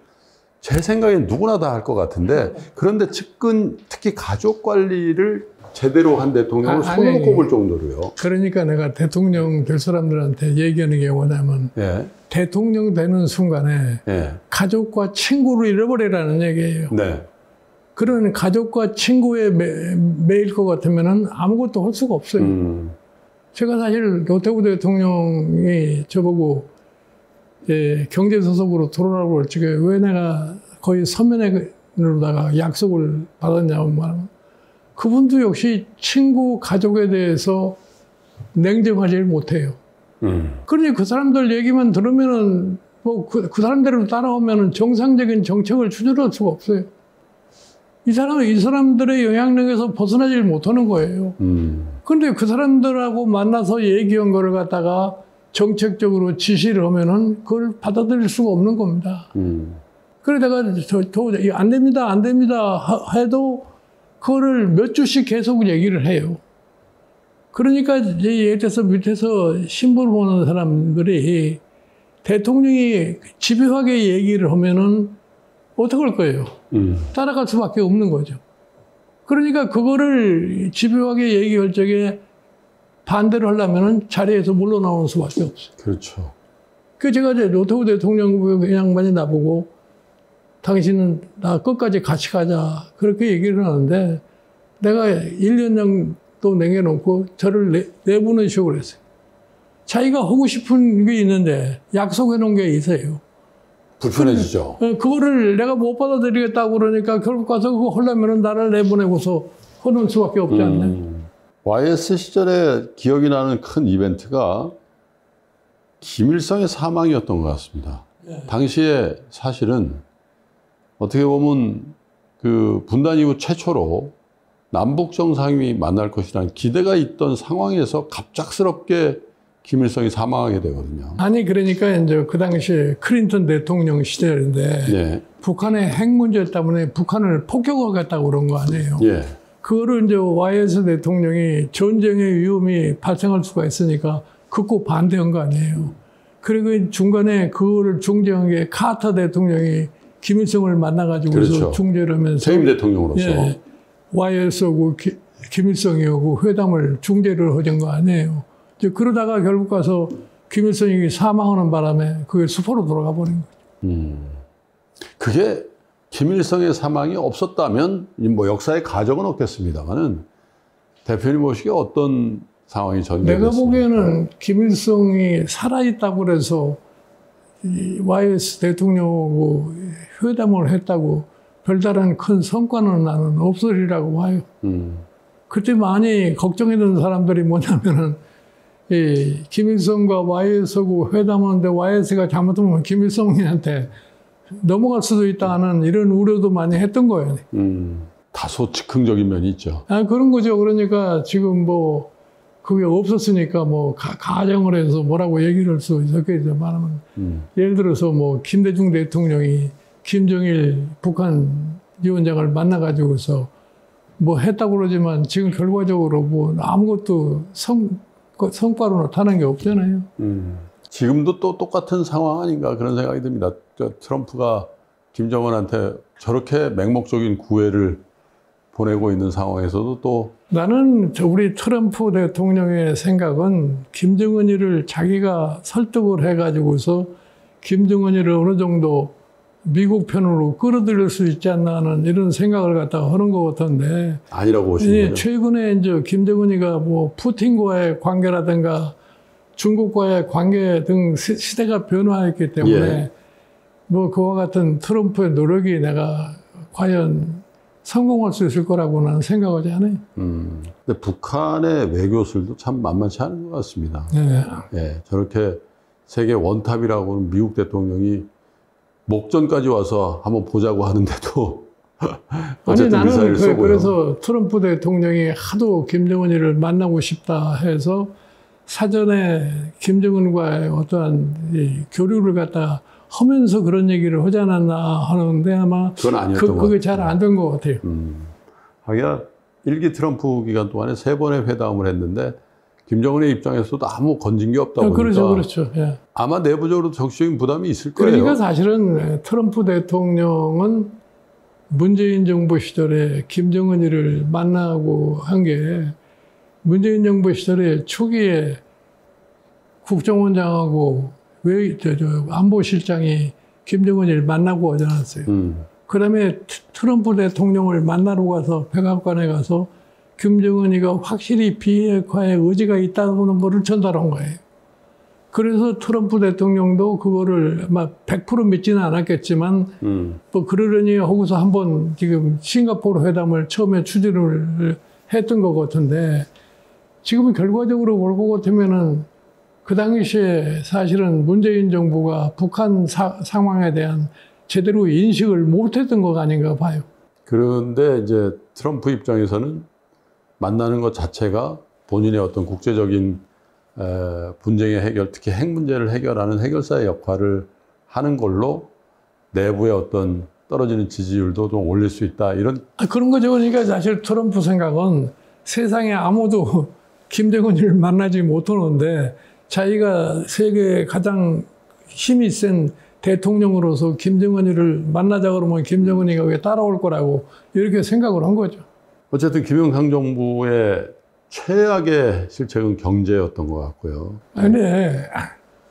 제 생각엔 누구나 다 할 것 같은데 그런데 측근 특히 가족 관리를 제대로 한 대통령을 손으로 꼽을 정도로요. 그러니까 내가 대통령 될 사람들한테 얘기하는 게 뭐냐면 예. 대통령 되는 순간에 예. 가족과 친구를 잃어버리라는 얘기예요. 네. 그런 가족과 친구에 매일 것 같으면 아무것도 할 수가 없어요. 제가 사실 노태우 대통령이 저보고 경제수석으로 돌아오라고 할 적에 왜 내가 거의 서면으로다가 약속을 받았냐면 그분도 역시 친구, 가족에 대해서 냉정하지 못해요. 그러니 그 사람들 얘기만 들으면은 뭐 그 사람대로 따라오면은 정상적인 정책을 추진할 수가 없어요. 이 사람들의 영향력에서 벗어나지 못하는 거예요. 그런데 그 사람들하고 만나서 얘기한 거를 갖다가 정책적으로 지시를 하면은 그걸 받아들일 수가 없는 겁니다. 그러다가 안 됩니다, 안 됩니다 해도 그거를 몇 주씩 계속 얘기를 해요. 그러니까 이제 예를 들어서 밑에서 신문을 보는 사람들이 대통령이 집요하게 얘기를 하면은 어떡할 거예요? 따라갈 수밖에 없는 거죠. 그러니까 그거를 집요하게 얘기할 적에 반대로 하려면은 자리에서 물러나오는 수밖에 없어요. 그렇죠. 그 제가 이제 노태우 대통령 그 양반이 나보고 당신은 나 끝까지 같이 가자 그렇게 얘기를 하는데 내가 1년 정도 남겨놓고 저를 내보내시고 그랬어요. 자기가 하고 싶은 게 있는데 약속해 놓은 게 있어요. 불편해지죠. 그거를 내가 못 받아들이겠다고 그러니까 결국 가서 그거 하려면 나를 내보내고서 하는 수밖에 없지 않나요? YS 시절에 기억이 나는 큰 이벤트가 김일성의 사망이었던 것 같습니다. 당시에 사실은 어떻게 보면 그 분단 이후 최초로 남북 정상이 만날 것이라는 기대가 있던 상황에서 갑작스럽게 김일성이 사망하게 되거든요. 아니 그러니까 이제 그 당시에 클린턴 대통령 시절인데 네. 북한의 핵 문제 때문에 북한을 폭격하겠다고 그런 거 아니에요. 예. 그거를 이제 YS 대통령이 전쟁의 위험이 발생할 수가 있으니까 극구 반대한 거 아니에요. 그리고 중간에 그거를 중재한 게 카터 대통령이 김일성을 만나가지고 그렇죠. 중재를 하면서 퇴임 대통령으로서 예, YS하고 김일성이하고 회담을 중재를 하던 거 아니에요. 이제 그러다가 결국 가서 김일성이 사망하는 바람에 그게 수포로 돌아가 버린 거죠. 그게 김일성의 사망이 없었다면 뭐 역사의 가정은 없겠습니다만은 대표님 보시기에 어떤 상황이 전개됐습니까? 내가 보기에는 김일성이 살아있다고 그래서 YS 대통령하고 회담을 했다고 별다른 큰 성과는 나는 없으리라고 봐요. 그때 많이 걱정했던 사람들이 뭐냐면은 김일성과 YS하고 회담하는데 YS가 잘못하면 김일성한테 넘어갈 수도 있다는 이런 우려도 많이 했던 거예요. 다소 즉흥적인 면이 있죠. 그런 거죠. 그러니까 지금 뭐 그게 없었으니까 뭐 가정을 해서 뭐라고 얘기를 할 수 있었겠죠. 말하면 예를 들어서 뭐 김대중 대통령이 김정일 북한 위원장을 만나가지고서 뭐 했다고 그러지만 지금 결과적으로 뭐 아무것도 성과로 나타난 게 없잖아요. 지금도 또 똑같은 상황 아닌가 그런 생각이 듭니다. 트럼프가 김정은한테 저렇게 맹목적인 구애를 보내고 있는 상황에서도 또 나는 우리 트럼프 대통령의 생각은 김정은이를 자기가 설득을 해가지고서 김정은이를 어느 정도 미국 편으로 끌어들일 수 있지 않나 하는 이런 생각을 갖다가 하는 것 같은데 아니라고 보시는 거죠? 최근에 이제 김정은이가 뭐 푸틴과의 관계라든가 중국과의 관계 등 시대가 변화했기 때문에 예. 뭐 그와 같은 트럼프의 노력이 내가 과연 성공할 수 있을 거라고 나는 생각하지 않아요. 근데 북한의 외교술도 참 만만치 않은 것 같습니다. 네. 예, 저렇게 세계 원탑이라고 하는 미국 대통령이 목전까지 와서 한번 보자고 하는데도 아니 나는 쏘고요. 그래서 트럼프 대통령이 하도 김정은이를 만나고 싶다 해서 사전에 김정은과의 어떠한 이 교류를 갖다 하면서 그런 얘기를 하지 않았나 하는데 아마 그건 아니었던 그게 잘 안 된 것 같아요. 하기야 1기 트럼프 기간 동안에 3번의 회담을 했는데 김정은의 입장에서도 아무 건진 게 없다 보니까 그렇죠. 예. 아마 내부적으로 정치적인 부담이 있을 거예요. 그러니까 사실은 트럼프 대통령은 문재인 정부 시절에 김정은이를 만나고 한 게 문재인 정부 시절에 초기에 국정원장하고 안보실장이 김정은이를 만나고 오지 않았어요. 그 다음에 트럼프 대통령을 만나러 가서 백악관에 가서 김정은이가 확실히 비핵화의 의지가 있다는 거를 전달한 거예요. 그래서 트럼프 대통령도 그거를 막 100% 믿지는 않았겠지만 뭐 그러려니 하고서 한번 지금 싱가포르 회담을 처음에 추진을 했던 것 같은데 지금은 결과적으로 볼 것 같으면은 그 당시에 사실은 문재인 정부가 북한 상황에 대한 제대로 인식을 못했던 것 아닌가 봐요. 그런데 이제 트럼프 입장에서는 만나는 것 자체가 본인의 어떤 국제적인 분쟁의 해결, 특히 핵 문제를 해결하는 해결사의 역할을 하는 걸로 내부의 어떤 떨어지는 지지율도 좀 올릴 수 있다, 이런. 그런 거죠. 그러니까 사실 트럼프 생각은 세상에 아무도 김정은을 만나지 못하는데 자기가 세계에 가장 힘이 센 대통령으로서 김정은이를 만나자 그러면 김정은이가 왜 따라올 거라고 이렇게 생각을 한 거죠. 어쨌든 김영삼 정부의 최악의 실책은 경제였던 것 같고요. 근데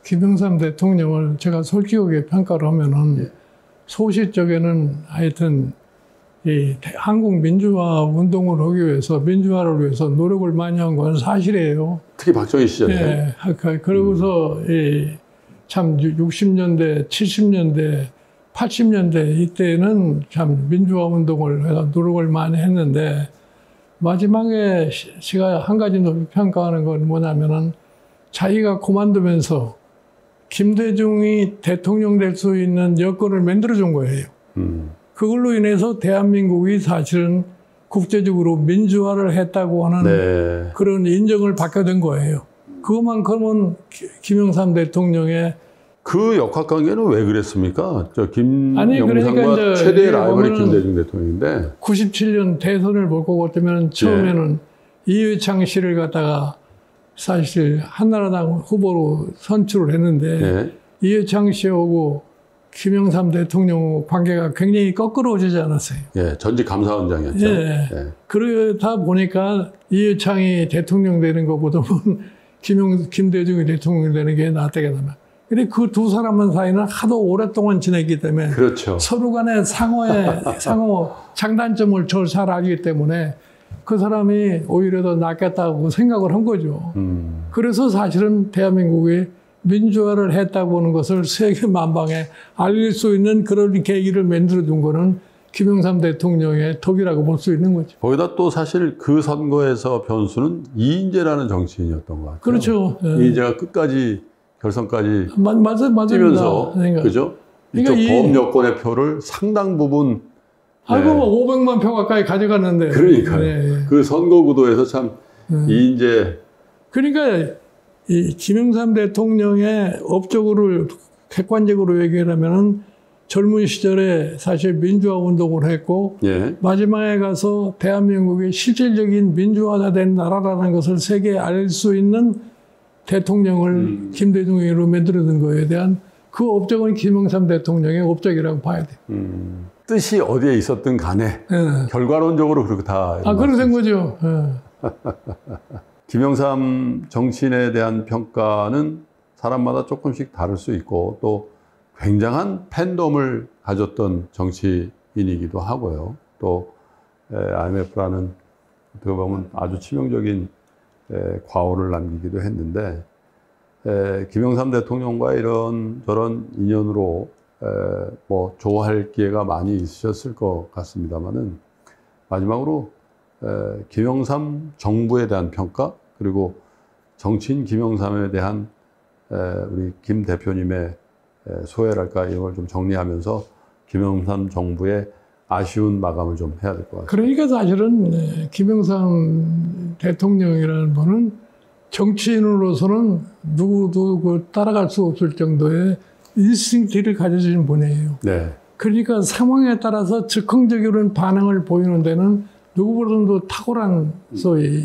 김영삼 대통령을 제가 솔직하게 평가를 하면은 소시적에는 하여튼 이 한국 민주화 운동을 하기 위해서, 민주화를 위해서 노력을 많이 한 건 사실이에요. 특히 박정희 시절에. 예. 그러고서 참 60년대, 70년대, 80년대 이때는 참 민주화 운동을 해서 노력을 많이 했는데 마지막에 제가 한 가지 높이 평가하는 건 뭐냐면은 자기가 그만두면서 김대중이 대통령 될 수 있는 여건을 만들어준 거예요. 그걸로 인해서 대한민국이 사실은 국제적으로 민주화를 했다고 하는 그런 인정을 받게 된 거예요. 그것만큼은 김영삼 대통령의 그 역학관계는 왜 그랬습니까? 김영삼과 그러니까 최대의 라이벌이 김대중 대통령인데 97년 대선을 볼 것 같으면 처음에는 이회창 씨를 갖다가 사실 한나라당 후보로 선출을 했는데 이회창 씨하고 김영삼 대통령 관계가 굉장히 거꾸로지지 않았어요. 예, 전직 감사원장이었죠. 그러다 보니까 이회창이 대통령 되는 것보다는 김대중이 대통령 되는 게 낫다겠나마. 근데 그 두 사람은 사이는 하도 오랫동안 지냈기 때문에 그렇죠. 서로 간의 상호 장단점을 잘 알기 때문에 그 사람이 오히려 더 낫겠다고 생각을 한 거죠. 그래서 사실은 대한민국이 민주화를 했다고 하는 것을 세계 만방에 알릴 수 있는 그런 계기를 만들어준 거는 김영삼 대통령의 덕이라고 볼 수 있는 거죠. 거기다 또 사실 그 선거에서 변수는 이인재라는 정치인이었던 것 같아요. 그렇죠. 이인재가 끝까지 결선까지 뛰면서 그죠? 이쪽 범 여권의 표를 상당 부분 아이고 500만 표 가까이 가져갔는데. 그러니까요. 그 선거 구도에서 참 이인재. 그러니까 이 김영삼 대통령의 업적으로 객관적으로 얘기하면은 젊은 시절에 사실 민주화 운동을 했고 마지막에 가서 대한민국이 실질적인 민주화가 된 나라라는 것을 세계에 알릴 수 있는 대통령을 김대중으로 만들어낸 거에 대한 그 업적은 김영삼 대통령의 업적이라고 봐야 돼요. 뜻이 어디에 있었든 간에 결과론적으로 그렇게 다. 그렇게 된 거죠. 김영삼 정치인에 대한 평가는 사람마다 조금씩 다를 수 있고 또 굉장한 팬덤을 가졌던 정치인이기도 하고요. 또 IMF라는 어떻게 보면 아주 치명적인 과오를 남기기도 했는데 김영삼 대통령과 이런 저런 인연으로 뭐 좋아할 기회가 많이 있으셨을 것 같습니다만은 마지막으로 김영삼 정부에 대한 평가 그리고 정치인 김영삼에 대한 우리 김 대표님의 소회랄까 이런 걸 좀 정리하면서 김영삼 정부의 아쉬운 마감을 좀 해야 될 것 같습니다. 그러니까 사실은 김영삼 대통령이라는 분은 정치인으로서는 누구도 따라갈 수 없을 정도의 인스팅트를 가져진 분이에요. 그러니까 상황에 따라서 즉흥적인 반응을 보이는 데는 누구보다도 탁월한 소위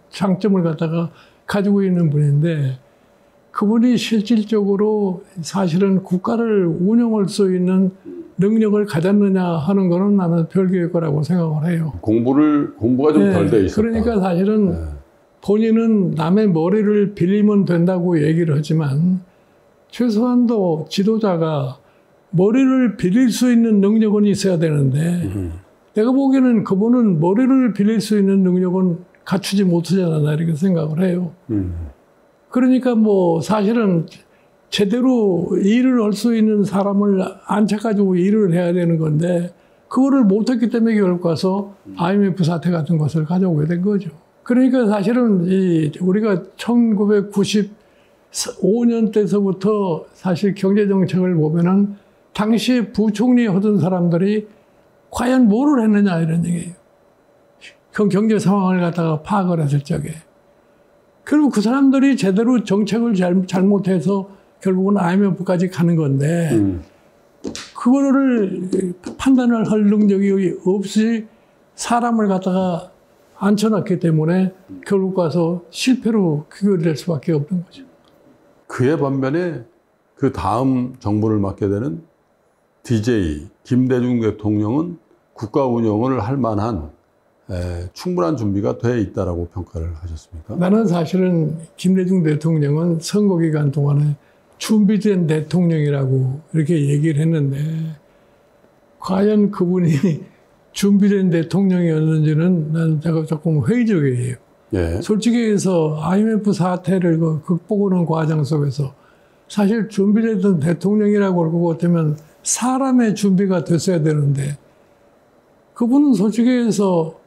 장점을 갖다가 가지고 있는 분인데 그분이 실질적으로 사실은 국가를 운영할 수 있는 능력을 가졌느냐 하는 거는 나는 별개일 거라고 생각을 해요. 공부가 좀 덜 돼 있었다. 그러니까 사실은 본인은 남의 머리를 빌리면 된다고 얘기를 하지만 최소한도 지도자가 머리를 빌릴 수 있는 능력은 있어야 되는데 내가 보기에는 그분은 머리를 빌릴 수 있는 능력은 갖추지 못하지 않았나 이렇게 생각을 해요. 그러니까 뭐 사실은 제대로 일을 할 수 있는 사람을 앉혀가지고 일을 해야 되는 건데 그거를 못했기 때문에 결국 가서 IMF 사태 같은 것을 가져오게 된 거죠. 그러니까 사실은 우리가 1995년 때서부터 사실 경제정책을 보면은 당시 부총리 하던 사람들이 과연 뭐를 했느냐 이런 얘기예요. 경제 상황을 갖다가 파악을 했을 적에. 그리고 그 사람들이 제대로 정책을 잘못해서 결국은 IMF까지 가는 건데 그거를 판단을 할 능력이 없이 사람을 갖다가 앉혀놨기 때문에 결국 가서 실패로 귀결될 수밖에 없는 거죠. 그에 반면에 그 다음 정부를 맡게 되는 DJ 김대중 대통령은 국가 운영을 할 만한 충분한 준비가 돼 있다라고 평가를 하셨습니까? 나는 사실은 김대중 대통령은 선거 기간 동안에 준비된 대통령이라고 이렇게 얘기를 했는데 과연 그분이 준비된 대통령이었는지는 나는 조금 회의적이에요. 예. 솔직히 해서 IMF 사태를 극복하는 과정 속에서 사실 준비된 대통령이라고 할 것 같으면 사람의 준비가 됐어야 되는데 그분은 솔직히 해서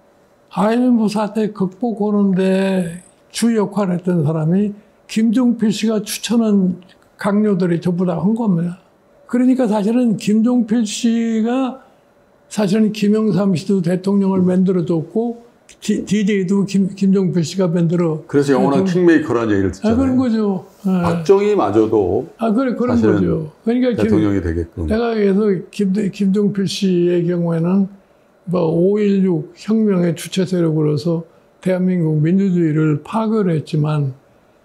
IMF 사태 극복하는데 주 역할을 했던 사람이 김종필 씨가 추천한 강요들이 전부 다 한 겁니다. 그러니까 사실은 김종필 씨가 사실은 김영삼 씨도 대통령을 만들어줬고 DJ도 김종필 씨가 만들어. 그래서 영원한 킹메이커라는 얘기를 듣잖아요. 그런 거죠. 박정희마저도 그런 거죠. 그러니까 대통령이 되게끔. 내가 그래서 김종필 씨의 경우에는 뭐 5.16 혁명의 주체 세력으로서 대한민국 민주주의를 파괴했지만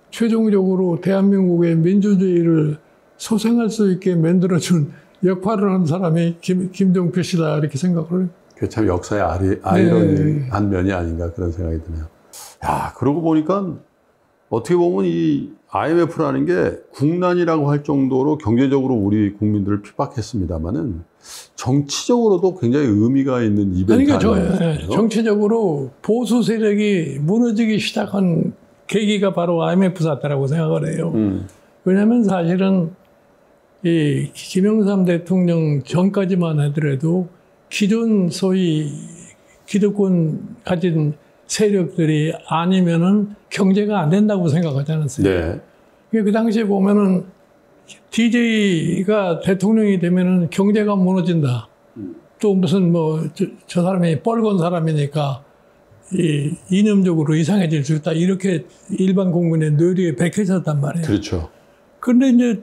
최종적으로 대한민국의 민주주의를 소생할 수 있게 만들어준 역할을 한 사람이 김종필 씨다 이렇게 생각을 해요. 그게 참 역사의 아이러니한 면이 아닌가 그런 생각이 드네요. 야, 그러고 보니까 어떻게 보면 이 IMF라는 게 국난이라고 할 정도로 경제적으로 우리 국민들을 핍박했습니다만은 정치적으로도 굉장히 의미가 있는 이벤트 아니에요? 정치적으로 보수 세력이 무너지기 시작한 계기가 바로 IMF 사태라고 생각을 해요. 왜냐하면 사실은 이 김영삼 대통령 전까지만 하더라도 기존 소위 기득권 가진 세력들이 아니면은 경제가 안 된다고 생각하지 않았어요. 네. 그 당시에 보면은 DJ가 대통령이 되면은 경제가 무너진다. 또 무슨 저 사람이 뻘건 사람이니까 이념적으로 이상해질 수 있다. 이렇게 일반 국민의 뇌리에 박혀졌단 말이에요. 그렇죠. 그런데 이제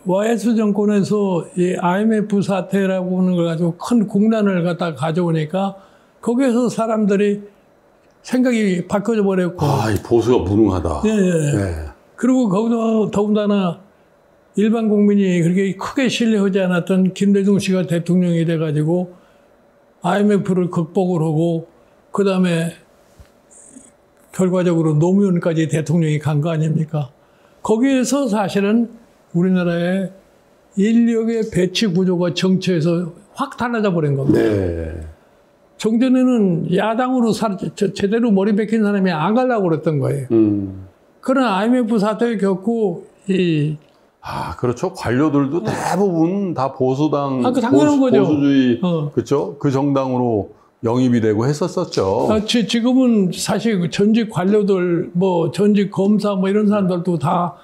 YS 정권에서 이 IMF 사태라고 하는 걸 가지고 큰 국난을 갖다 가져오니까 거기에서 사람들이 생각이 바뀌어져 버렸고. 이 보수가 무능하다. 예. 네. 그리고 거기서 더군다나 일반 국민이 그렇게 크게 신뢰하지 않았던 김대중 씨가 대통령이 돼가지고 IMF를 극복을 하고 그 다음에 결과적으로 노무현까지 대통령이 간 거 아닙니까? 거기에서 사실은 우리나라의 인력의 배치 구조가 정치에서 확 달라져 버린 겁니다. 네. 종전에는 야당으로 제대로 머리 박힌 사람이 안 가려고 그랬던 거예요. 그러나 IMF 사태를 겪고 그렇죠. 관료들도 대부분 다 보수당, 당연한 거죠. 보수주의, 그렇죠. 그 정당으로 영입이 되고 했었었죠. 지금은 사실 전직 관료들, 전직 검사 이런 사람들도 다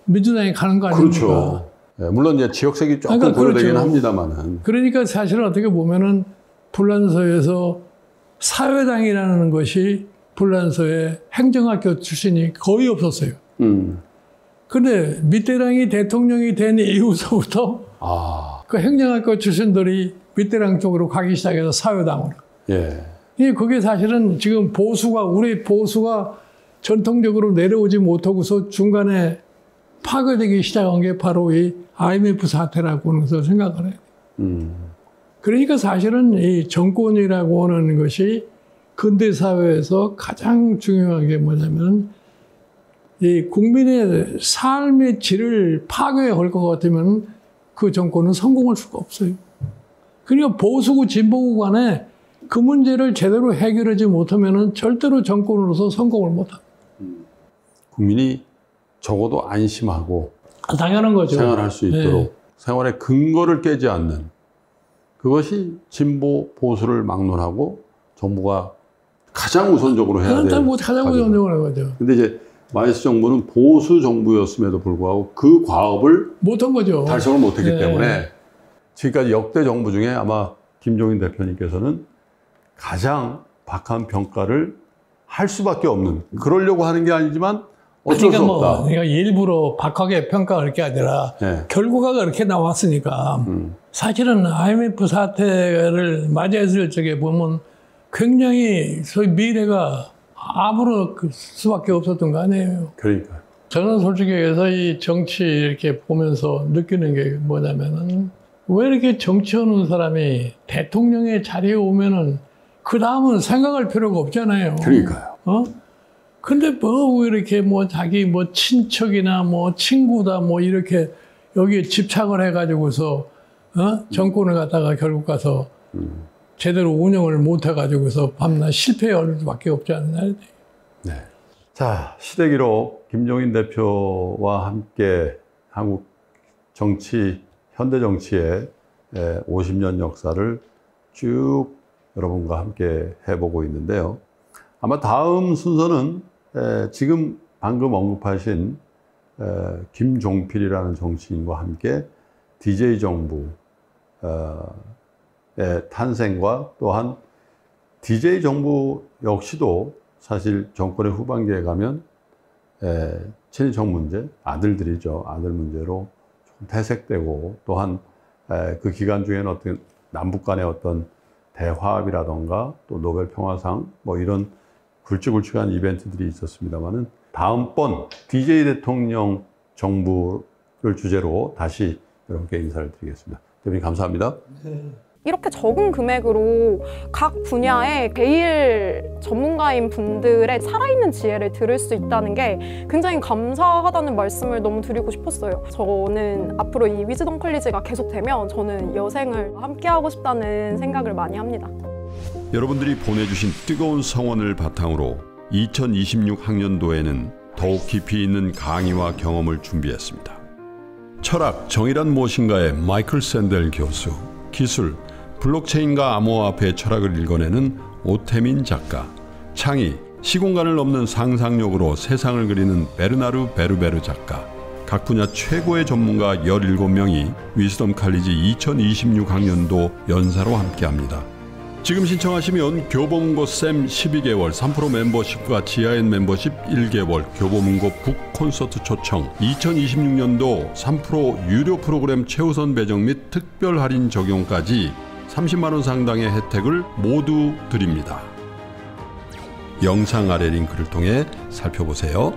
민주당에 가는 거 아닙니까? 그렇죠. 네, 물론 이제 지역색이 조금 고려되긴 그렇죠. 합니다만은. 그러니까 사실은 어떻게 보면은 불란서에서 사회당이라는 것이 불란서의 행정학교 출신이 거의 없었어요. 그런데 미테랑이 대통령이 된 이후서부터 그 행정학교 출신들이 미테랑 쪽으로 가기 시작해서 사회당으로. 예. 그게 사실은 지금 우리 보수가 전통적으로 내려오지 못하고서 중간에 파괴되기 시작한 게 바로 이 IMF 사태라고 하는 것을 생각을 해요. 그러니까 사실은 이 정권이라고 하는 것이 근대 사회에서 가장 중요한 게 뭐냐면 이 국민의 삶의 질을 파괴할 것 같으면 그 정권은 성공할 수가 없어요. 그러니까 보수고 진보고 간에 그 문제를 제대로 해결하지 못하면 절대로 정권으로서 성공을 못합니다. 국민이 적어도 안심하고 당연한 거죠. 생활할 수 있도록 네. 생활의 근거를 깨지 않는 그것이 진보 보수를 막론하고 정부가 가장 우선적으로 해야 될 가장 우선적으로 하는 거죠. 근데 이제 마이스 정부는 보수 정부였음에도 불구하고 그 과업을 못한 거죠. 달성을 못했기 네. 때문에 지금까지 역대 정부 중에 아마 김종인 대표님께서는 가장 박한 평가를 할 수밖에 없는, 그러려고 하는 게 아니지만 어쩔 수 없다. 그러니까 일부러 박하게 평가할 게 아니라 네. 결과가 그렇게 나왔으니까 사실은 IMF 사태를 맞이했을 적에 보면 굉장히 소위 미래가 아무런 수밖에 없었던 거 아니에요. 그러니까요. 저는 솔직히 해서 이 정치 이렇게 보면서 느끼는 게 뭐냐면은 왜 이렇게 정치하는 사람이 대통령의 자리에 오면은 그 다음은 생각할 필요가 없잖아요. 그러니까요. 근데 뭐 왜 이렇게 뭐 자기 뭐 친척이나 뭐 친구다 뭐 이렇게 여기에 집착을 해가지고서 정권을 갖다가 결국 가서 제대로 운영을 못 해가지고서 밤낮 실패할 수밖에 없지 않나. 네. 자, 시대기록 김종인 대표와 함께 한국 정치, 현대 정치의 50년 역사를 쭉 여러분과 함께 해보고 있는데요. 아마 다음 순서는 지금 방금 언급하신 김종필이라는 정치인과 함께 DJ 정부의 탄생과 또한 DJ 정부 역시도 사실 정권의 후반기에 가면 친인척 문제, 아들들이죠. 아들 문제로 좀 퇴색되고 또한 그 기간 중에는 어떤 남북 간의 어떤 대화합이라던가 또 노벨 평화상 뭐 이런 굵직굵직한 이벤트들이 있었습니다만은 다음번 DJ 대통령 정부를 주제로 다시 여러분께 인사를 드리겠습니다. 대표님 감사합니다. 이렇게 적은 금액으로 각 분야의 제일 전문가인 분들의 살아있는 지혜를 들을 수 있다는 게 굉장히 감사하다는 말씀을 너무 드리고 싶었어요. 저는 앞으로 이 위즈덤 컬리지가 계속되면 저는 여생을 함께하고 싶다는 생각을 많이 합니다. 여러분들이 보내주신 뜨거운 성원을 바탕으로 2026 학년도에는 더욱 깊이 있는 강의와 경험을 준비했습니다. 철학, 정의란 무엇인가의 마이클 샌델 교수, 기술, 블록체인과 암호화폐의 철학을 읽어내는 오태민 작가, 창의, 시공간을 넘는 상상력으로 세상을 그리는 베르나르 베르베르 작가, 각 분야 최고의 전문가 17명이 위즈덤 칼리지 2026 학년도 연사로 함께합니다. 지금 신청하시면 교보문고 쌤 12개월, 3프로 멤버십과 지하엔 멤버십 1개월, 교보문고 북 콘서트 초청, 2026년도 3프로 유료 프로그램 최우선 배정 및 특별 할인 적용까지 30만 원 상당의 혜택을 모두 드립니다. 영상 아래 링크를 통해 살펴보세요.